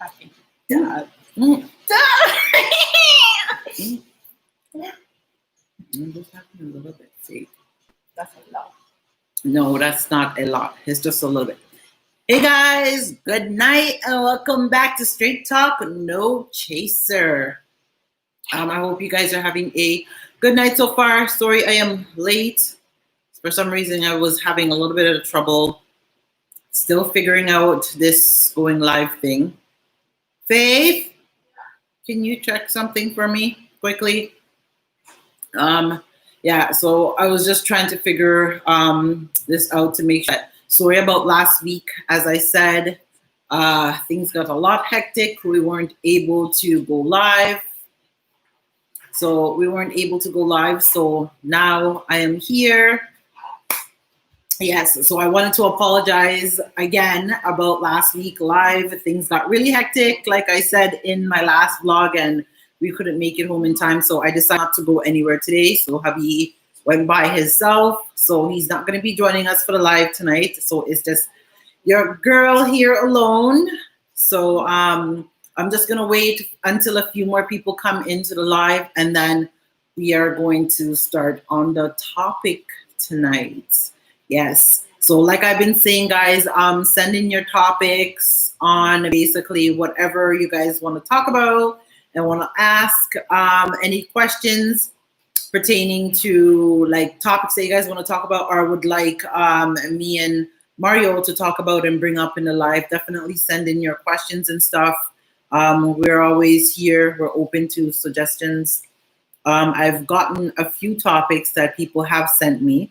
Happy. Dad. Mm. I'm just having a little bit. See. That's a lot. No, that's not a lot. It's just a little bit. Hey guys, good night and welcome back to Straight Talk No Chaser. I hope you guys are having a good night so far. Sorry I am late. For some reason I was having a little bit of trouble still figuring out this going live thing. Faith, can you check something for me quickly? Yeah, so I was just trying to figure this out to make sure. Sorry about last week. As I said, things got a lot hectic. We weren't able to go live. So now I am here. Yes, so I wanted to apologize again about last week live. Things got really hectic, like I said in my last vlog, and we couldn't make it home in time. So I decided not to go anywhere today. So hubby went by himself. So he's not going to be joining us for the live tonight. So it's just your girl here alone. So I'm just going to wait until a few more people come into the live. And then we are going to start on the topic tonight. Yes. So like I've been saying, guys, send in your topics on basically whatever you guys want to talk about and want to ask, any questions pertaining to like topics that you guys want to talk about or would like me and Mario to talk about and bring up in the live. Definitely send in your questions and stuff. We're always here. We're open to suggestions. I've gotten a few topics that people have sent me.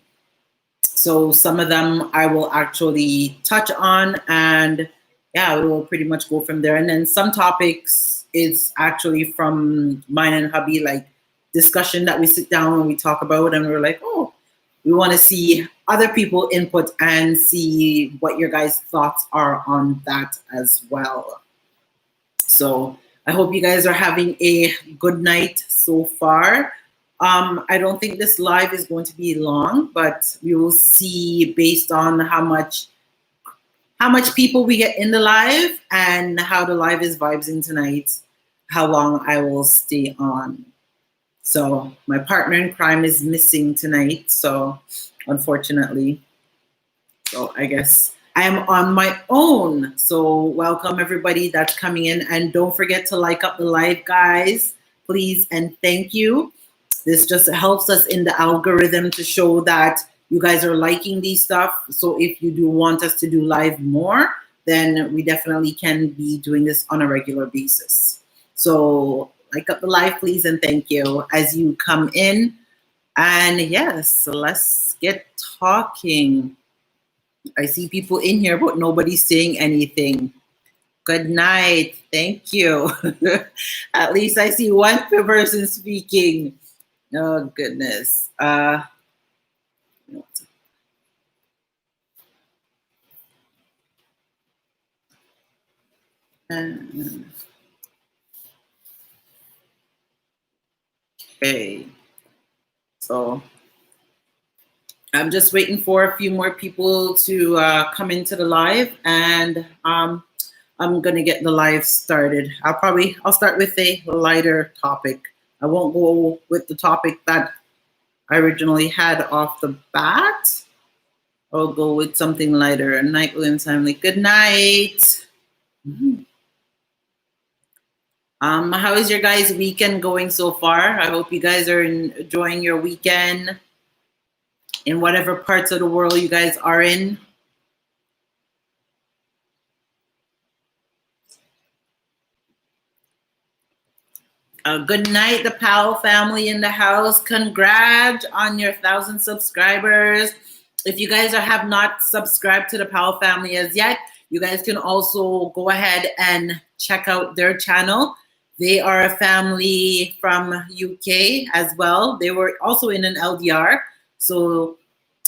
So some of them I will actually touch on, and yeah, we will pretty much go from there. And then some topics is actually from mine and hubby, like discussion that we sit down and we talk about, and we're like, oh, we want to see other people input and see what your guys' thoughts are on that as well. So I hope you guys are having a good night so far. I don't think this live is going to be long, but we will see based on how much people we get in the live and how the live is vibing tonight, how long I will stay on. So my partner in crime is missing tonight, so unfortunately. So I guess I am on my own. So welcome everybody that's coming in, and don't forget to like up the live, guys, please, and thank you. This just helps us in the algorithm to show that you guys are liking these stuff. So if you do want us to do live more, then we definitely can be doing this on a regular basis. So like up the live, please, and thank you as you come in. And yes, so let's get talking. I see people in here, but nobody's saying anything. Good night. Thank you. At least I see one person speaking. Oh, goodness. Okay. So I'm just waiting for a few more people to come into the live, and I'm going to get the live started. I'll start with a lighter topic. I won't go with the topic that I originally had off the bat. I'll go with something lighter. Night, Williams family. Good night. Mm-hmm. How is your guys' weekend going so far? I hope you guys are enjoying your weekend in whatever parts of the world you guys are in. Good night, the Powell family in the house. Congrats on your 1,000 subscribers. If you guys have not subscribed to the Powell family as yet, you guys can also go ahead and check out their channel. They are a family from UK as well. They were also in an LDR. So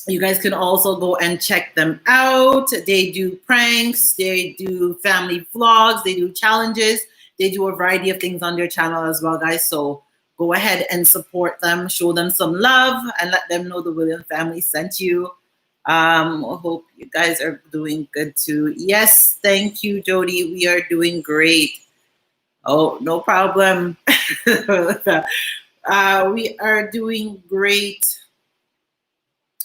you guys can also go and check them out. They do pranks. They do family vlogs. They do challenges. They do a variety of things on their channel as well, guys. So go ahead and support them, show them some love, and let them know the Williams family sent you. Hope you guys are doing good too. Yes, thank you, Jody. We are doing great. Oh, no problem. We are doing great.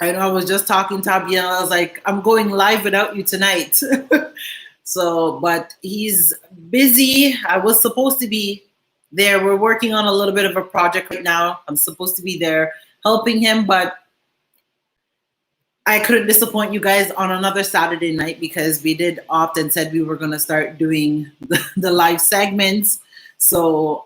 I know I was just talking to Abby and I was like, I'm going live without you tonight. So, but he's busy. I was supposed to be there. We're working on a little bit of a project right now. I'm supposed to be there helping him, but I couldn't disappoint you guys on another Saturday night because we did opt and said we were going to start doing the live segments. So,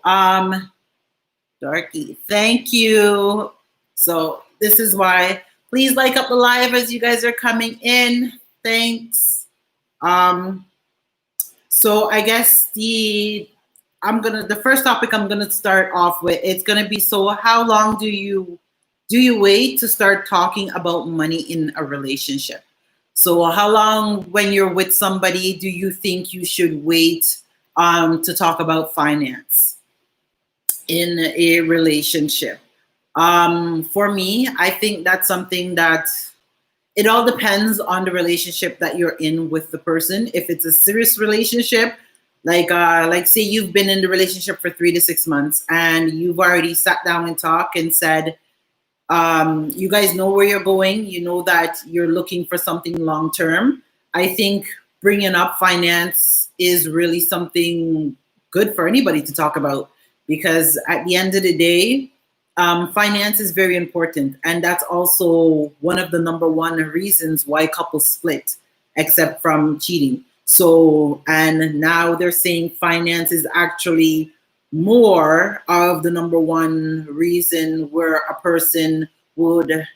Darky, thank you. So this is why. Please like up the live as you guys are coming in. Thanks. So I guess the first topic I'm gonna start off with, it's gonna be, so how long do you wait to start talking about money in a relationship? So how long, when you're with somebody, do you think you should wait to talk about finance in a relationship? For me, I think that's something that it all depends on the relationship that you're in with the person. If it's a serious relationship, like say you've been in the relationship for 3 to 6 months and you've already sat down and talked and said, you guys know where you're going, you know that you're looking for something long term. I think bringing up finance is really something good for anybody to talk about, because at the end of the day, finance is very important, and that's also one of the number one reasons why couples split, except from cheating. So, and now they're saying finance is actually more of the number one reason where a person would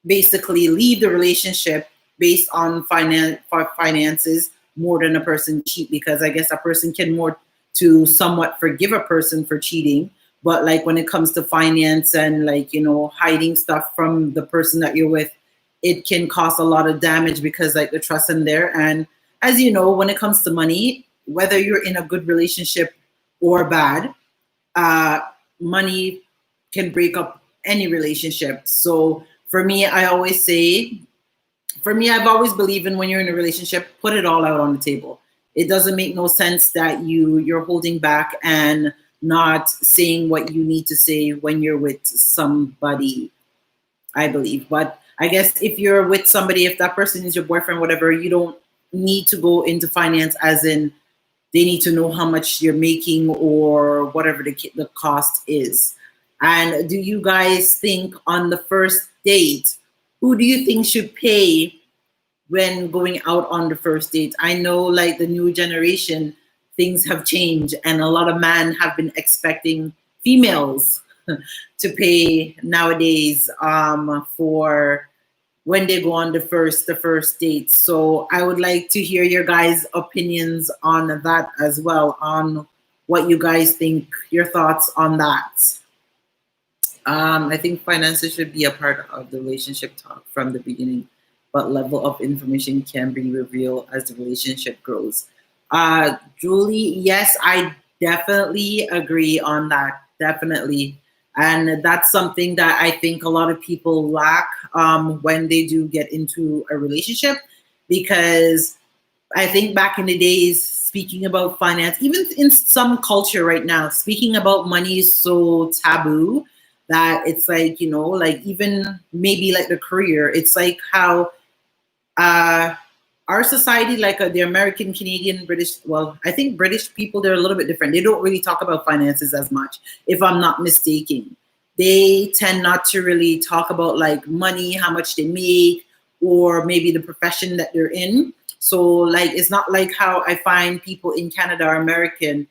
basically leave the relationship based on finances more than a person cheat, because I guess a person can more to somewhat forgive a person for cheating. But like when it comes to finance and like, you know, hiding stuff from the person that you're with, it can cause a lot of damage because like the trust in there. And as you know, when it comes to money, whether you're in a good relationship or bad, money can break up any relationship. So for me, I've always believed in, when you're in a relationship, put it all out on the table. It doesn't make no sense that you're holding back and not saying what you need to say when you're with somebody, I believe. But I guess if you're with somebody, if that person is your boyfriend, whatever, you don't need to go into finance as in they need to know how much you're making or whatever the cost is. And do you guys think on the first date, who do you think should pay when going out on the first date? I know like the new generation, things have changed, and a lot of men have been expecting females to pay nowadays for when they go on the first date. So I would like to hear your guys' opinions on that as well, on what you guys think, your thoughts on that. I think finances should be a part of the relationship talk from the beginning, but level of information can be revealed as the relationship grows. Julie, yes, I definitely agree on that. Definitely. And that's something that I think a lot of people lack when they do get into a relationship, because I think back in the days, speaking about finance, even in some culture right now, speaking about money is so taboo that it's like, you know, like even maybe like the career, it's like how our society, like the American, Canadian, British, well, I think British people, they're a little bit different. They don't really talk about finances as much, if I'm not mistaken. They tend not to really talk about like money, how much they make, or maybe the profession that they're in. So like, it's not like how I find people in Canada or American,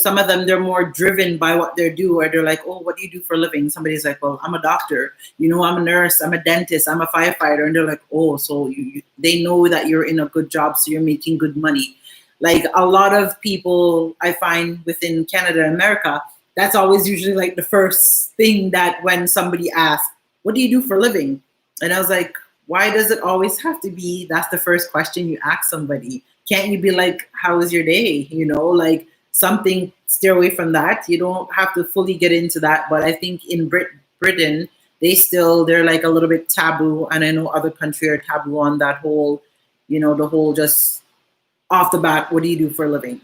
some of them, they're more driven by what they do, or they're like, oh, what do you do for a living? Somebody's like, well, I'm a doctor, you know, I'm a nurse, I'm a dentist, I'm a firefighter. And they're like, oh, so they know that you're in a good job, so you're making good money. Like a lot of people I find within Canada and America, that's always usually like the first thing that when somebody asks, what do you do for a living? And I was like, why does it always have to be, that's the first question you ask somebody? Can't you be like, how was your day? You know, like, something, steer away from that. You don't have to fully get into that. But I think in Britain, they're like a little bit taboo. And I know other countries are taboo on that whole, the whole just off the bat, what do you do for a living?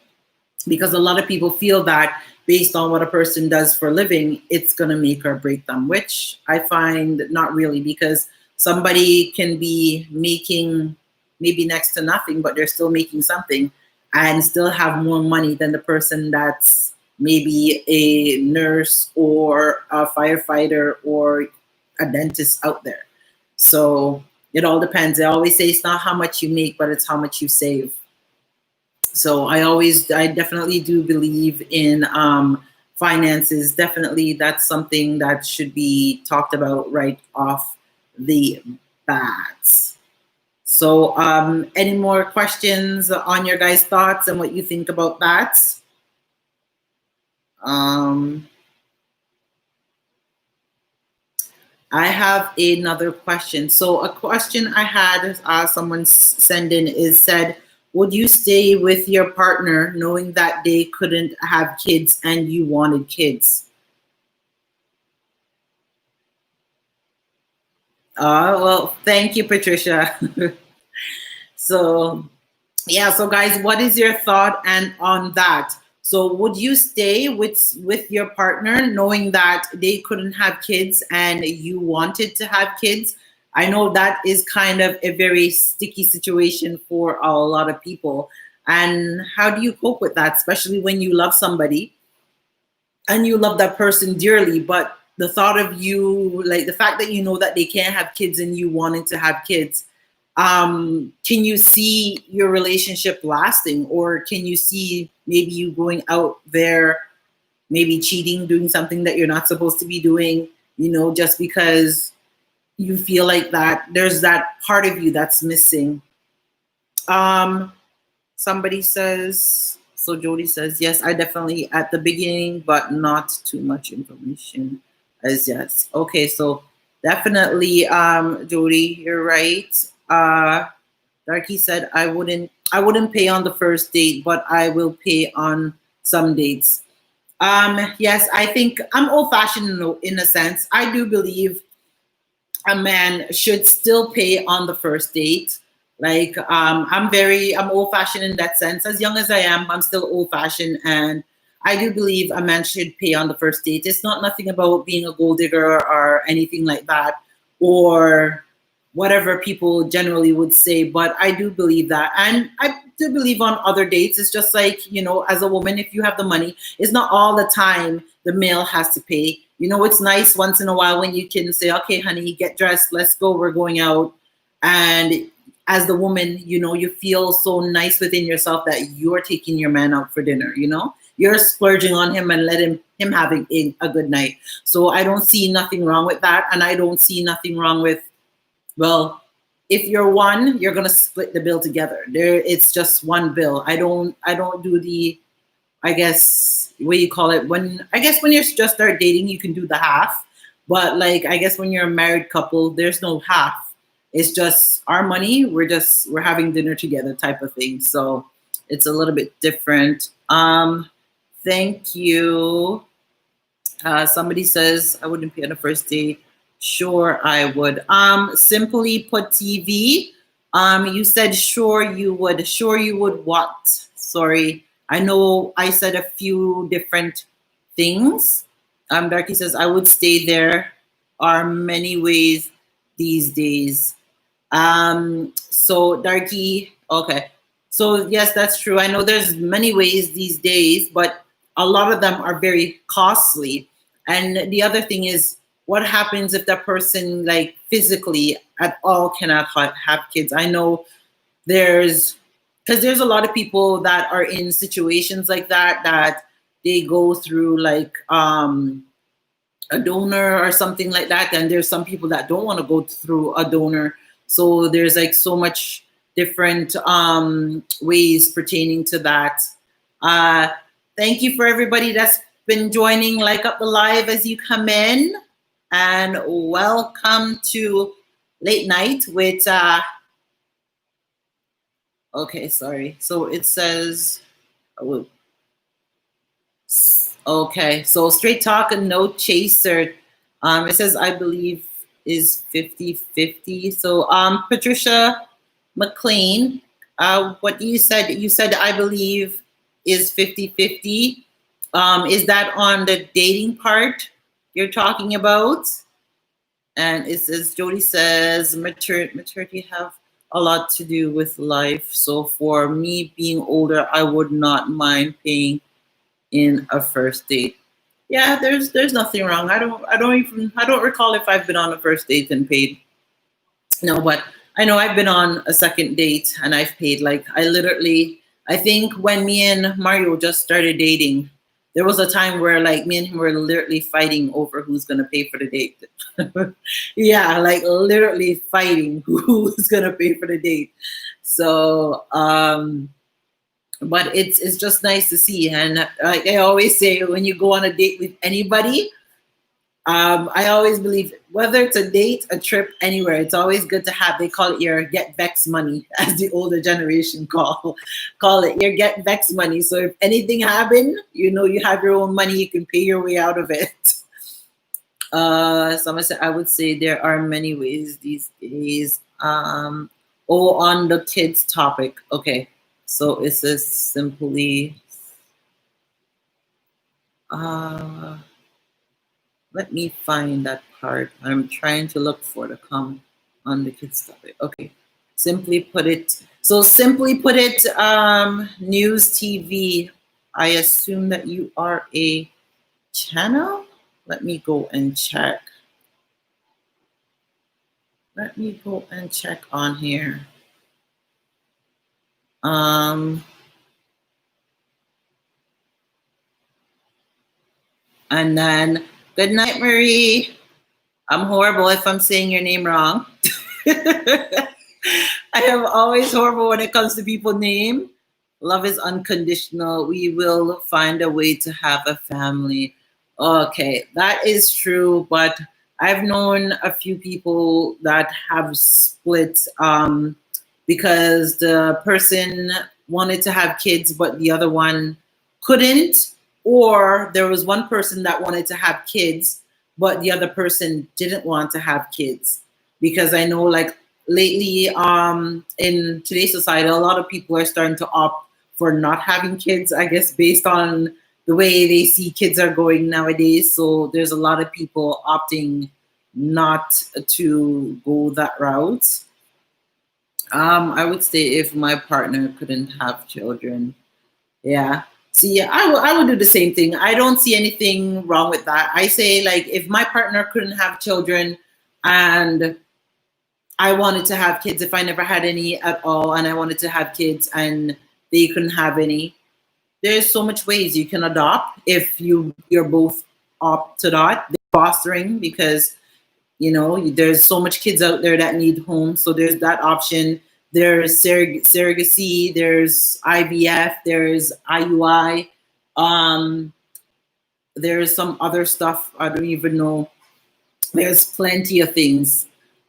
Because a lot of people feel that based on what a person does for a living, it's going to make or break them, which I find not really, because somebody can be making maybe next to nothing, but they're still making something and still have more money than the person that's maybe a nurse or a firefighter or a dentist out there. So it all depends. I always say it's not how much you make, but it's how much you save. So I definitely do believe in finances. Definitely, that's something that should be talked about right off the bat. So any more questions on your guys' thoughts and what you think about that? I have another question. So a question I had someone send in said, would you stay with your partner knowing that they couldn't have kids and you wanted kids? Well, thank you, Patricia. So, yeah. So, guys, what is your thought and on that? So, would you stay with your partner knowing that they couldn't have kids and you wanted to have kids? I know that is kind of a very sticky situation for a lot of people. And how do you cope with that, especially when you love somebody and you love that person dearly, but the thought of you, like the fact that you know that they can't have kids and you wanting to have kids, can you see your relationship lasting, or can you see maybe you going out there, maybe cheating, doing something that you're not supposed to be doing, just because you feel like that there's that part of you that's missing? Somebody says, so Jody says, yes, I definitely at the beginning, but not too much information as yes. Okay, so definitely, Jody, you're right. Darky said, I wouldn't pay on the first date, but I will pay on some dates. Yes, I think I'm old-fashioned in a sense. I do believe a man should still pay on the first date. Like I'm old-fashioned in that sense. As young as I am, I'm still old-fashioned, and I do believe a man should pay on the first date. It's not nothing about being a gold digger or anything like that, or whatever people generally would say, but I do believe that. And I do believe on other dates, it's just like, as a woman, if you have the money, it's not all the time the male has to pay. It's nice once in a while when you can say, okay, honey, get dressed, let's go, we're going out. And as the woman, you feel so nice within yourself that you're taking your man out for dinner, you're splurging on him and letting him having a good night. So I don't see nothing wrong with that. And I don't see nothing wrong with, well, if you're one, you're gonna split the bill together. It's just one bill. I don't do the, I guess, what do you call it? When you just start dating, you can do the half. But like, I guess when you're a married couple, there's no half. It's just our money. We're having dinner together type of thing. So it's a little bit different. Thank you. Somebody says I wouldn't pay on the first date. Sure, I would. Simply put TV. You said sure you would. Sure you would what? Sorry. I know I said a few different things. Darky says I would stay. There are many ways these days. So Darky, okay. So yes, that's true. I know there's many ways these days, but a lot of them are very costly. And the other thing is, what happens if that person, like physically at all, cannot have kids? I know because there's a lot of people that are in situations like that they go through like a donor or something like that. And there's some people that don't want to go through a donor. So there's like so much different ways pertaining to that. Thank you for everybody that's been joining. Like up the live as you come in, and welcome to Late Night with okay, sorry. So it says okay, so straight talk and no chaser. It says I believe is 50-50. So Patricia McLean, what you said I believe is 50-50. Is that on the dating part you're talking about? And it says, Jody says, maturity have a lot to do with life. So for me being older, I would not mind paying in a first date. Yeah, there's nothing wrong. I don't recall if I've been on a first date and paid. No, but I know I've been on a second date and I've paid. Like I think when me and Mario just started dating, there was a time where like me and him were literally fighting over who's gonna pay for the date. Yeah, like literally fighting who's gonna pay for the date. So but it's just nice to see. And like I always say, when you go on a date with anybody, I always believe whether it's a date, a trip, anywhere, it's always good to have. They call it your get vex money, as the older generation call it your get vex money. So if anything happen, you know you have your own money, you can pay your way out of it. Someone said, I would say there are many ways these days. On the kids topic, okay. So it says simply. Let me find that part. I'm trying to look for the comment on the kids topic. Okay. Simply put it. So simply put it, News TV. I assume that you are a channel. Let me go and check. Let me go and check on here. And then, good night, Marie. I'm horrible if I'm saying your name wrong. I am always horrible when it comes to people's name. Love is unconditional. We will find a way to have a family. Okay, that is true, but I've known a few people that have split because the person wanted to have kids, but the other one couldn't, or there was one person that wanted to have kids, but the other person didn't want to have kids. Because I know, like, lately in today's society, a lot of people are starting to opt for not having kids, I guess, based on the way they see kids are going nowadays. So there's a lot of people opting not to go that route. I would say if my partner couldn't have children, yeah. See, I would do the same thing. I don't see anything wrong with that. I say, like, if my partner couldn't have children and I wanted to have kids, if I never had any at all and I wanted to have kids and they couldn't have any, there's so much ways you can adopt if you're both opt to that. Fostering, because there's so much kids out there that need homes, so there's that option. There's surrogacy, there's IVF, there's IUI, there's some other stuff I don't even know. There's plenty of things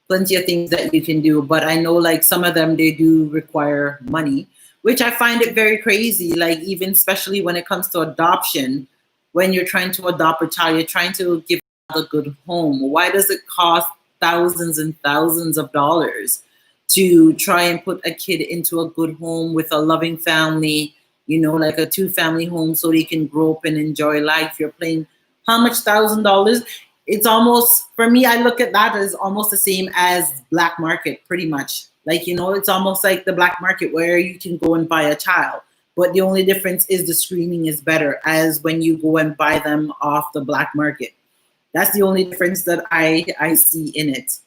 that you can do, but I know, like, some of them, they do require money, which I find it very crazy. Like, even especially when it comes to adoption, when you're trying to adopt a child, you're trying to give a good home. Why does it cost thousands and thousands of dollars to try and put a kid into a good home with a loving family, like a 2-family home, so they can grow up and enjoy life? You're paying how much $1,000? It's almost, for me, I look at that as almost the same as black market, pretty much. Like, it's almost like the black market where you can go and buy a child. But the only difference is the screening is better as when you go and buy them off the black market. That's the only difference that I see in it.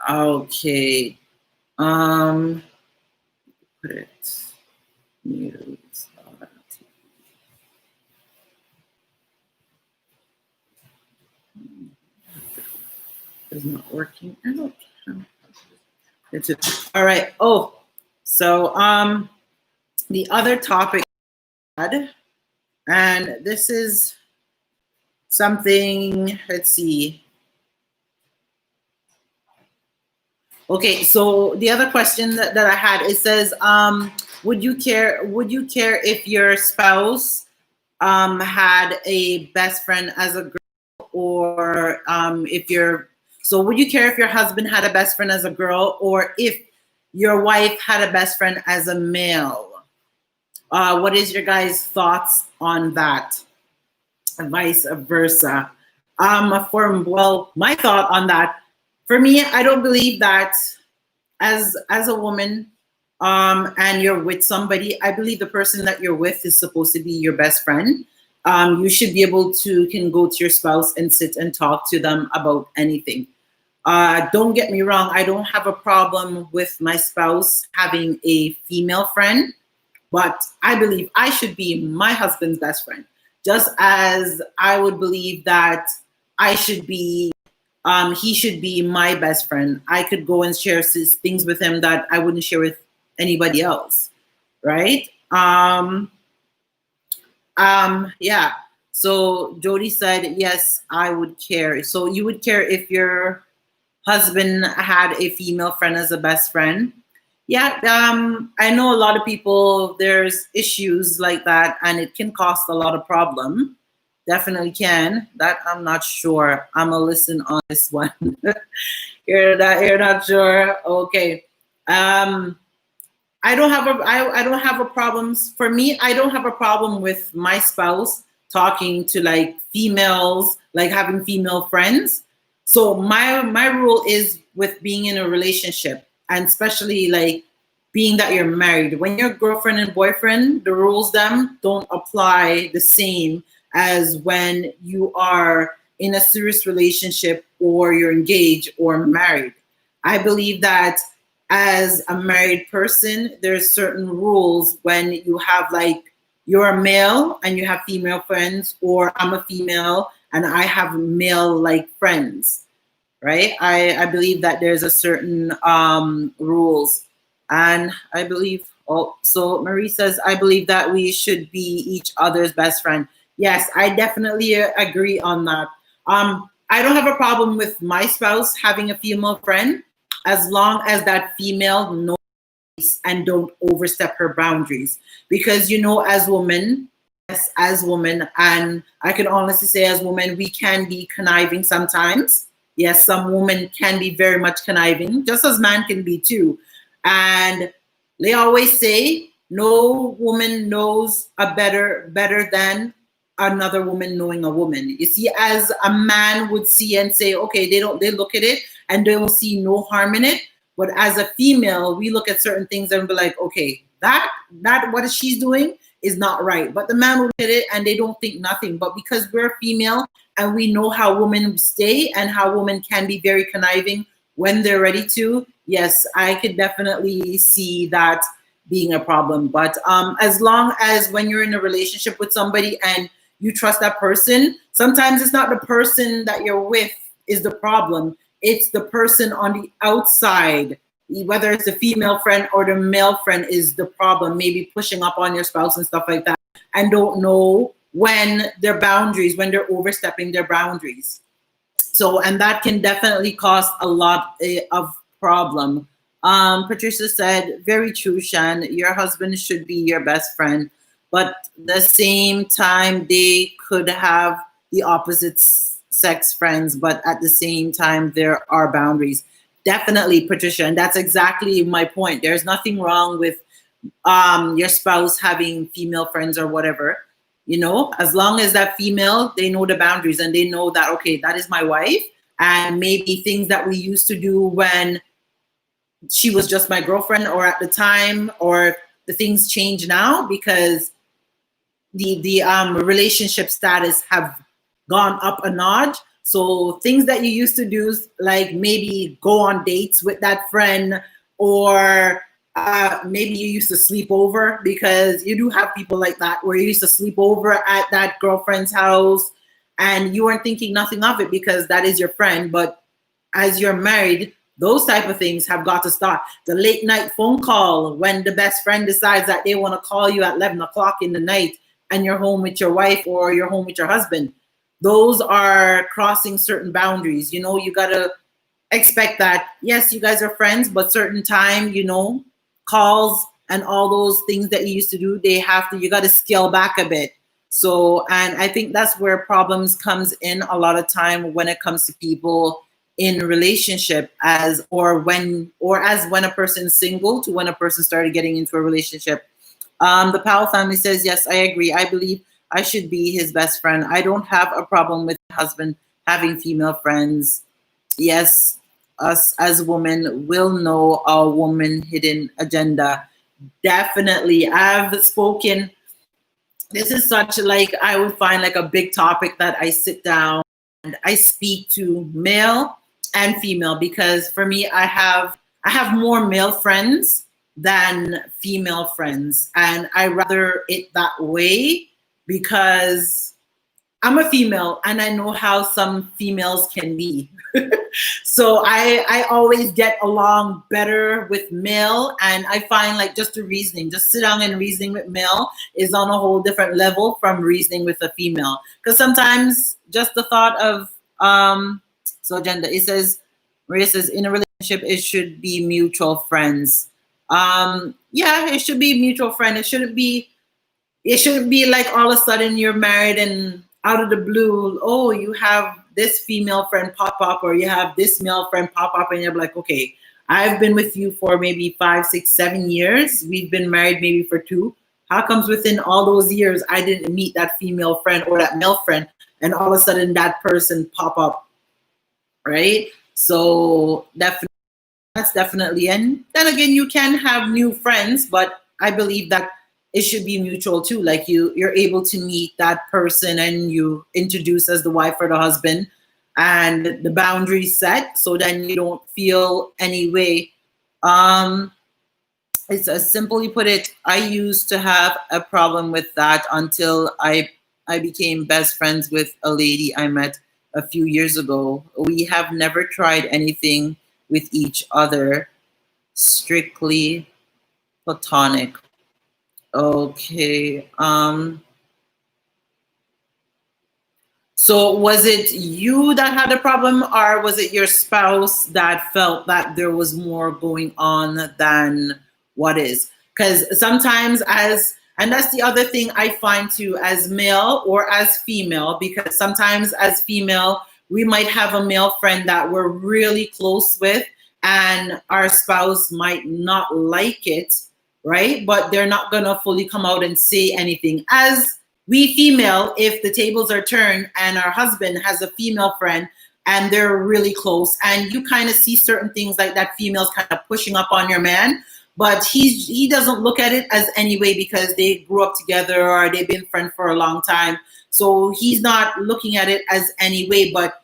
Okay. Put it. News. It's not working. I don't know. All right. Oh, so the other topic, and this is something, let's see. Okay, so the other question that I had, it says, would you care if your spouse had a best friend as a girl, or if you're, So would you care if your husband had a best friend as a girl, or if your wife had a best friend as a male? What is your guys' thoughts on that? And vice versa. My thought on that, for me, I don't believe that as a woman, and you're with somebody, I believe the person that you're with is supposed to be your best friend. You should be able to can go to your spouse and sit and talk to them about anything. Don't get me wrong, I don't have a problem with my spouse having a female friend, but I believe I should be my husband's best friend, just as I would believe that I should be, he should be my best friend. I could go and share things with him that I wouldn't share with anybody else, right? Yeah. So Jody said, yes, I would care. So you would care if your husband had a female friend as a best friend? Yeah. I know a lot of people, there's issues like that, and it can cause a lot of problem. Definitely can. That I'm not sure. I'm gonna listen on this one. You're not sure. Okay. I don't have a problem. For me, I don't have a problem with my spouse talking to like females, like having female friends. So my rule is with being in a relationship, and especially like being that you're married. When you're girlfriend and boyfriend, the rules them don't apply the same as when you are in a serious relationship or you're engaged or married. I believe that as a married person, there's certain rules when you have like, you're a male and you have female friends, or I'm a female and I have male like friends, right? I believe that there's a certain rules. And I believe, oh, so Marie says, I believe that we should be each other's best friend. Yes, I definitely agree on that. I don't have a problem with my spouse having a female friend, as long as that female knows and don't overstep her boundaries. Because, you know, as women, yes, as women, and I can honestly say as women, we can be conniving sometimes. Yes, some women can be very much conniving, just as man can be too. And they always say, no woman knows a better than another woman knowing a woman. You see, as a man would see and say, okay, they look at it and they will see no harm in it. But as a female, we look at certain things and be like, okay, that what she's doing is not right. But the man will look at it and they don't think nothing. But because we're female and we know how women stay and how women can be very conniving when they're ready to, yes, I could definitely see that being a problem. But as long as when you're in a relationship with somebody and you trust that person, sometimes it's not the person that you're with is the problem. It's the person on the outside, whether it's the female friend or the male friend is the problem, maybe pushing up on your spouse and stuff like that, and don't know when when they're overstepping their boundaries. So, and that can definitely cause a lot of problem. Patricia said, very true, Shan, your husband should be your best friend, but the same time they could have the opposite sex friends, but at the same time there are boundaries. Definitely, Patricia, and that's exactly my point. There's nothing wrong with your spouse having female friends or whatever, you know, as long as that female, they know the boundaries and they know that, okay, that is my wife, and maybe things that we used to do when she was just my girlfriend or at the time, or the things change now because the relationship status have gone up a notch. So things that you used to do, like maybe go on dates with that friend, or maybe you used to sleep over, because you do have people like that where you used to sleep over at that girlfriend's house and you weren't thinking nothing of it because that is your friend. But as you're married, those type of things have got to stop. The late night phone call when the best friend decides that they want to call you at 11 o'clock in the night and you're home with your wife or you're home with your husband. Those are crossing certain boundaries. You know, you got to expect that, yes, you guys are friends, but certain time, you know, calls and all those things that you used to do, you got to scale back a bit. So, and I think that's where problems comes in a lot of time when it comes to people in relationship as when a person's single to when a person started getting into a relationship. The Powell family says, yes, I agree. I believe I should be his best friend. I don't have a problem with my husband having female friends. Yes, us as women will know our woman hidden agenda. Definitely. I've spoken. This is such like, I would find like a big topic that I sit down and I speak to male and female, because for me, I have more male friends than female friends, and I rather it that way because I'm a female and I know how some females can be. So I always get along better with male, and I find like just the reasoning, just sit down and reasoning with male is on a whole different level from reasoning with a female. Because sometimes just the thought of so agenda, it says, Maria says, in a relationship it should be mutual friends. Yeah, it should be mutual friend. It shouldn't be like all of a sudden you're married and out of the blue, oh, you have this female friend pop up, or you have this male friend pop up, and you're like, okay, I've been with you for maybe 5, 6, 7 years. We've been married maybe for 2. How comes within all those years I didn't meet that female friend or that male friend, and all of a sudden that person pop up, right? So that's definitely, and then again, you can have new friends, but I believe that it should be mutual too. Like you're able to meet that person and you introduce as the wife or the husband, and the boundaries set, so then you don't feel any way. It's as simply put it, I used to have a problem with that until I became best friends with a lady I met a few years ago. We have never tried anything with each other, strictly platonic. Okay. So was it you that had a problem, or was it your spouse that felt that there was more going on than what is? Because sometimes and that's the other thing I find too, as male or as female, because sometimes as female, we might have a male friend that we're really close with, and our spouse might not like it, right? But they're not gonna fully come out and say anything. As we female, if the tables are turned and our husband has a female friend and they're really close, and you kind of see certain things like that female's kind of pushing up on your man, but he doesn't look at it as any way because they grew up together or they've been friends for a long time. So he's not looking at it as any way, but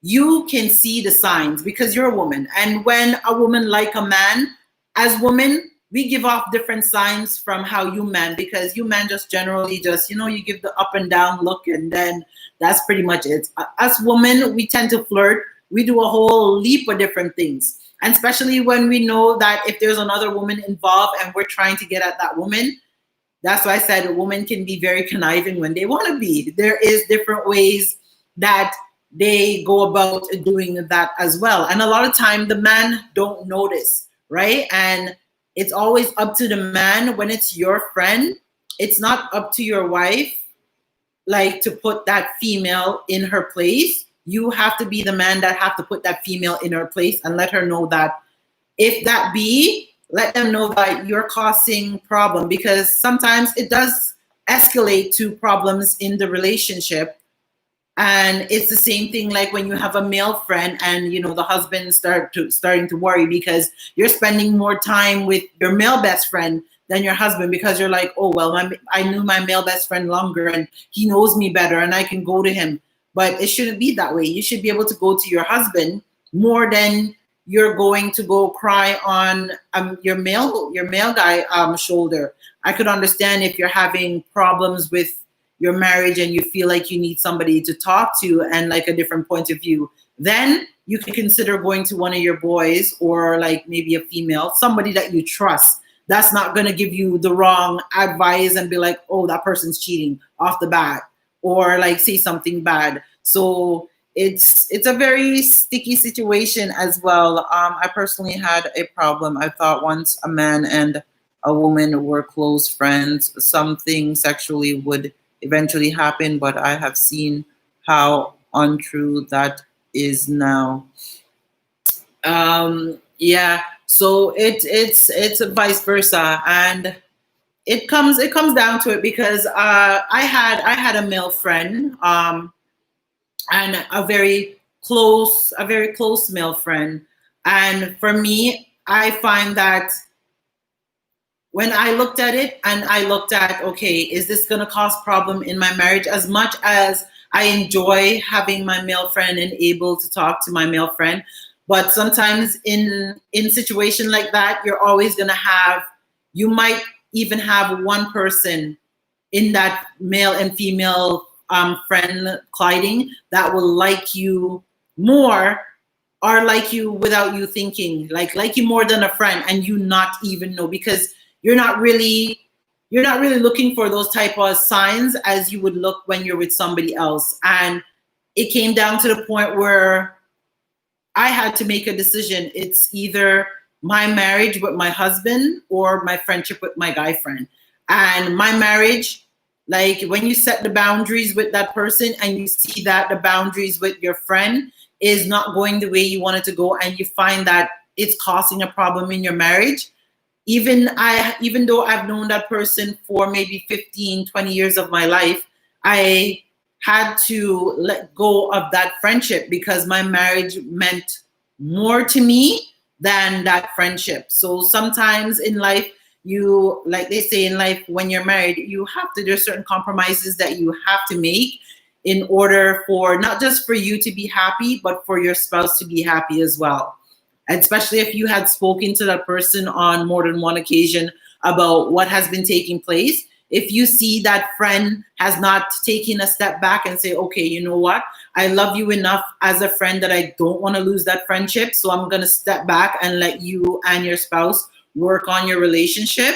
you can see the signs because you're a woman. And when a woman like a man, as women, we give off different signs from how you man, because you man just generally just, you give the up and down look, and then that's pretty much it. Us women, we tend to flirt. We do a whole leap of different things. And especially when we know that if there's another woman involved and we're trying to get at that woman, that's why I said a woman can be very conniving when they want to be. There is different ways that they go about doing that as well. And a lot of time the man don't notice, right? And it's always up to the man when it's your friend. It's not up to your wife, like, to put that female in her place. You have to be the man that have to put that female in her place and let her know that if that be, let them know that you're causing problem, because sometimes it does escalate to problems in the relationship. And it's the same thing like when you have a male friend and the husband starting to worry because you're spending more time with your male best friend than your husband, because you're like, oh well, I knew my male best friend longer and he knows me better and I can go to him. But it shouldn't be that way. You should be able to go to your husband more than you're going to go cry on your male guy shoulder. I could understand if you're having problems with your marriage and you feel like you need somebody to talk to and like a different point of view, then you can consider going to one of your boys or like maybe a female, somebody that you trust. That's not going to give you the wrong advice and be like, oh, that person's cheating off the bat, or like say something bad. So it's a very sticky situation as well. I personally had a problem. I thought once a man and a woman were close friends, something sexually would eventually happen, but I have seen how untrue that is now. Yeah, so it's vice versa, and it comes down to it because I had a male friend, and a very close male friend, and for me, I find that when I looked at it and I looked at, okay, is this going to cause problem in my marriage? As much as I enjoy having my male friend and able to talk to my male friend, but sometimes in situation like that, you're always going to have, you might even have one person in that male and female friend colliding that will like you more, or like you without you thinking, like you more than a friend, and you not even know, because you're not really looking for those type of signs as you would look when you're with somebody else. And it came down to the point where I had to make a decision. It's either my marriage with my husband or my friendship with my guy friend. And my marriage, like when you set the boundaries with that person and you see that the boundaries with your friend is not going the way you want it to go, and you find that it's causing a problem in your marriage, even though I've known that person for maybe 15, 20 years of my life, I had to let go of that friendship because my marriage meant more to me than that friendship. So sometimes in life, you, like they say in life, when you're married, there's certain compromises that you have to make in order for not just for you to be happy, but for your spouse to be happy as well. Especially if you had spoken to that person on more than one occasion about what has been taking place. If you see that friend has not taken a step back and say, okay, you know what? I love you enough as a friend that I don't want to lose that friendship. So I'm going to step back and let you and your spouse work on your relationship.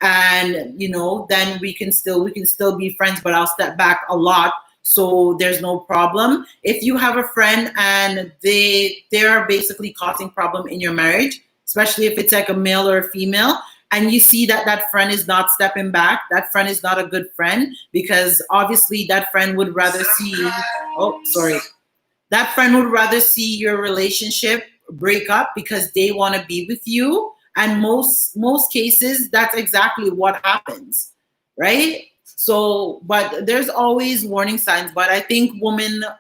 And, then we can still be friends, but I'll step back a lot. So there's no problem. If you have a friend and they're basically causing problem in your marriage, especially if it's like a male or a female, and you see that that friend is not stepping back, that friend is not a good friend, because obviously that friend would rather see, that friend would rather see your relationship break up because they want to be with you. And most cases, that's exactly what happens, right? So, but there's always warning signs. But I think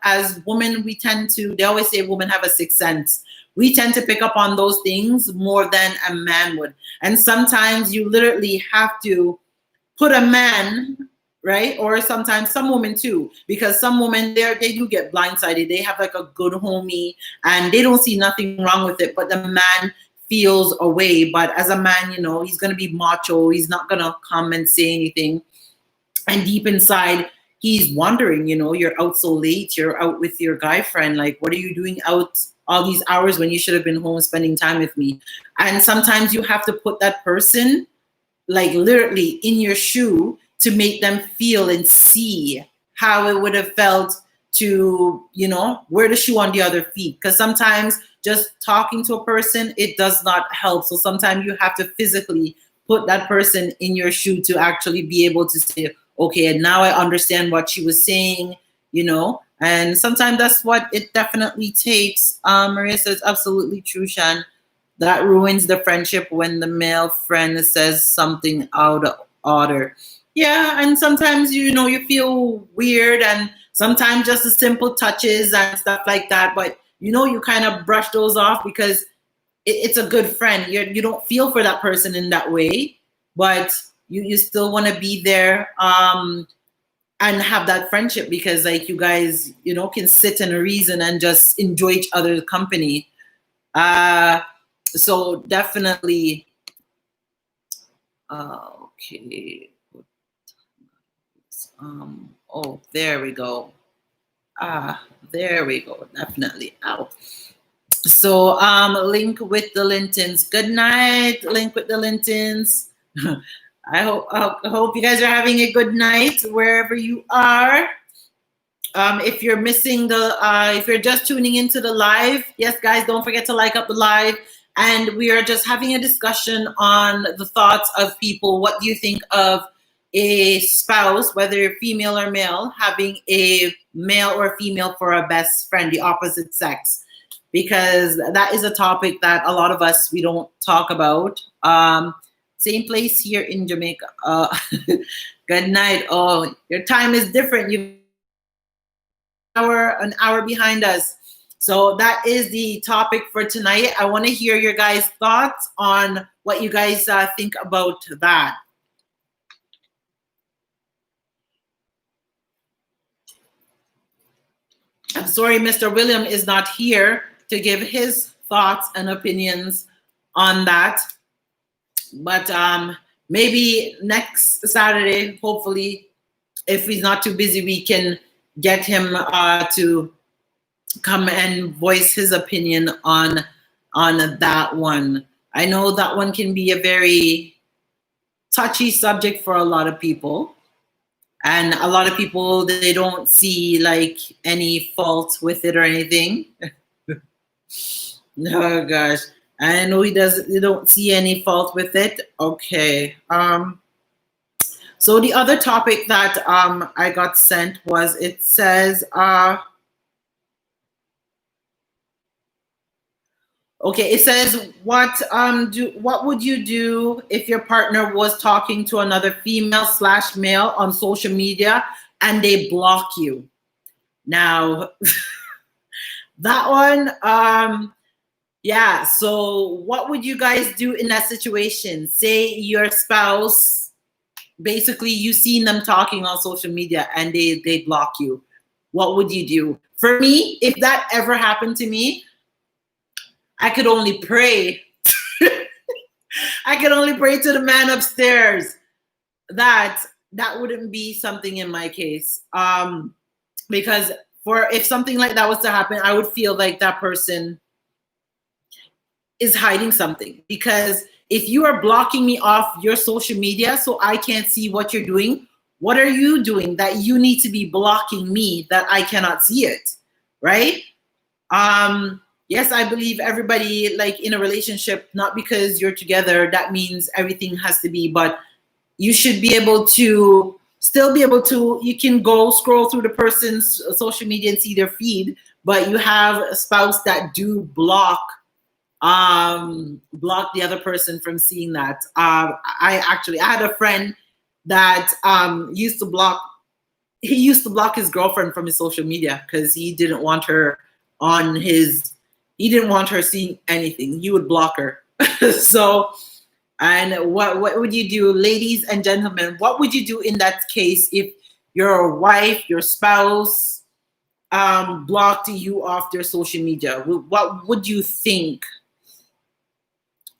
as women, they always say women have a sixth sense. We tend to pick up on those things more than a man would. And sometimes you literally have to put a man, right? Or sometimes some women too, because some women, they do get blindsided. They have like a good homie and they don't see nothing wrong with it, but the man feels away. But as a man, he's going to be macho. He's not going to come and say anything. And deep inside, he's wondering, you're out so late, you're out with your guy friend. Like, what are you doing out all these hours when you should have been home spending time with me? And sometimes you have to put that person, like literally in your shoe, to make them feel and see how it would have felt to, wear the shoe on the other feet. Because sometimes just talking to a person, it does not help. So sometimes you have to physically put that person in your shoe to actually be able to say, okay, and now I understand what she was saying, and sometimes that's what it definitely takes. Maria says, absolutely true, Shan. That ruins the friendship when the male friend says something out of order. Yeah, and sometimes, you feel weird, and sometimes just the simple touches and stuff like that, but, you kind of brush those off because it's a good friend. You don't feel for that person in that way, but you still want to be there and have that friendship because like you guys, can sit in a reason and just enjoy each other's company. So definitely, okay. There we go. There we go. Definitely. Ow. So, Link with the Lintons. Good night, Link with the Lintons. I hope you guys are having a good night wherever you are. If you're missing if you're just tuning into the live, yes, guys, don't forget to like up the live. And we are just having a discussion on the thoughts of people. What do you think of a spouse, whether you're female or male, having a male or female for a best friend, the opposite sex, because that is a topic that a lot of us, we don't talk about. Same place here in Jamaica. Good night. Oh, your time is different. You an hour behind us. So that is the topic for tonight. I want to hear your guys' thoughts on what you guys think about that. I'm sorry, Mr. William is not here to give his thoughts and opinions on that. But maybe next Saturday, hopefully, if he's not too busy, we can get him to come and voice his opinion on that one. I know that one can be a very touchy subject for a lot of people. And a lot of people, they don't see like any fault with it or anything. Oh gosh. I know you don't see any fault with it. Okay. So the other topic that I got sent was, it says, okay, it says, what would you do if your partner was talking to another female/male on social media and they block you? Now, that one, yeah, so what would you guys do in that situation? Say your spouse, basically you seen them talking on social media and they block you. What would you do? For me, if that ever happened to me, I could only pray. I could only pray to the man upstairs that wouldn't be something in my case. Because if something like that was to happen, I would feel like that person is hiding something. Because if you are blocking me off your social media so I can't see what you're doing, what are you doing that you need to be blocking me that I cannot see it, right? Yes, I believe everybody, like in a relationship, not because you're together, that means everything has to be, but you should be able to still be able to, you can go scroll through the person's social media and see their feed, but you have a spouse that do block the other person from seeing that. I had a friend that used to block his girlfriend from his social media because he didn't want her seeing anything. He would block her. So, and what would you do, ladies and gentlemen? What would you do in that case if your wife, your spouse, blocked you off their social media? What would you think?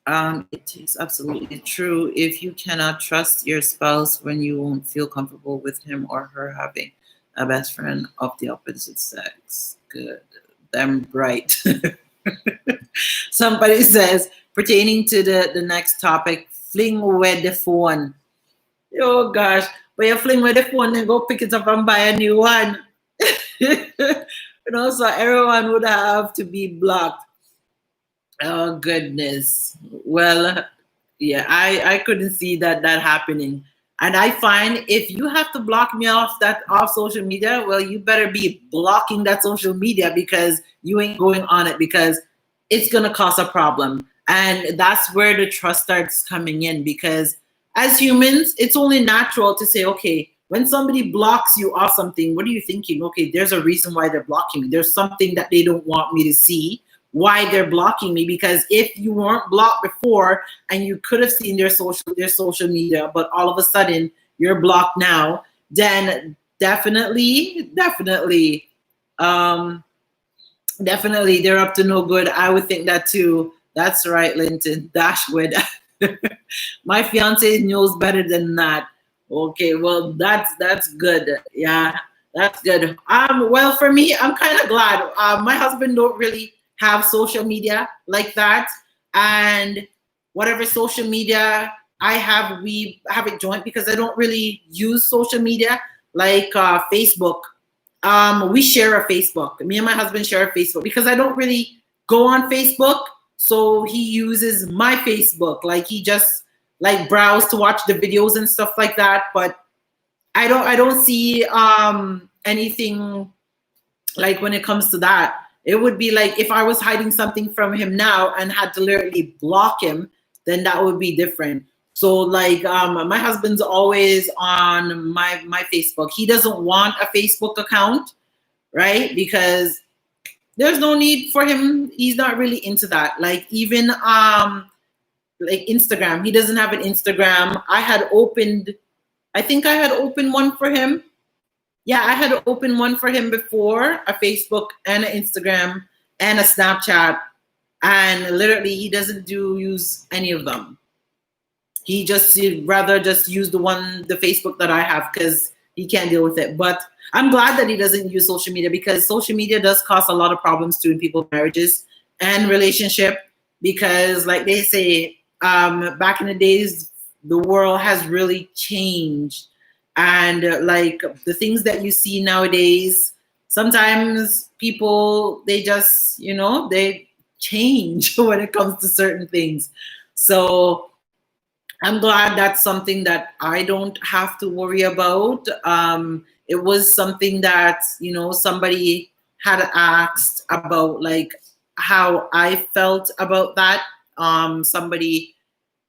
It is absolutely true. If you cannot trust your spouse when you won't feel comfortable with him or her having a best friend of the opposite sex. Good. Them right. Somebody says, pertaining to the next topic, fling away the phone. Oh gosh. But you fling away the phone and go pick it up and buy a new one. So everyone would have to be blocked. Oh goodness. Well, yeah, I couldn't see that happening. And I find if you have to block me off social media, well, you better be blocking that social media because you ain't going on it, because it's gonna cause a problem. And that's where the trust starts coming in, because as humans, it's only natural to say, okay, when somebody blocks you off something, what are you thinking? Okay, there's a reason why they're blocking me. There's something that they don't want me to see, why they're blocking me. Because if you weren't blocked before and you could have seen their social media, but all of a sudden you're blocked now, then definitely they're up to no good. I would think that too. That's right, Linton. Dashwood. My fiance knows better than that. Okay, well, that's good. Yeah, that's good. Well, for me, I'm kind of glad. My husband don't really have social media like that, and whatever social media I have, we have it joint because I don't really use social media like Facebook. We share a Facebook. Me and my husband share a Facebook because I don't really go on Facebook. So he uses my Facebook. Like he just like browse to watch the videos and stuff like that. But I don't see anything like when it comes to that. It would be like if I was hiding something from him now and had to literally block him, then that would be different. So like my husband's always on my Facebook. He doesn't want a Facebook account, right? Because there's no need for him. He's not really into that. Like even like Instagram, he doesn't have an Instagram. I think I had opened one for him. Yeah, I had opened one for him before, a Facebook and an Instagram and a Snapchat, and literally he doesn't use any of them. He'd rather just use the Facebook that I have because he can't deal with it. But I'm glad that he doesn't use social media, because social media does cause a lot of problems to in people's marriages and relationship. Because like they say, back in the days, the world has really changed. And like the things that you see nowadays, sometimes people, they just, they change when it comes to certain things. So I'm glad that's something that I don't have to worry about. It was something that, somebody had asked about, like how I felt about that. Somebody,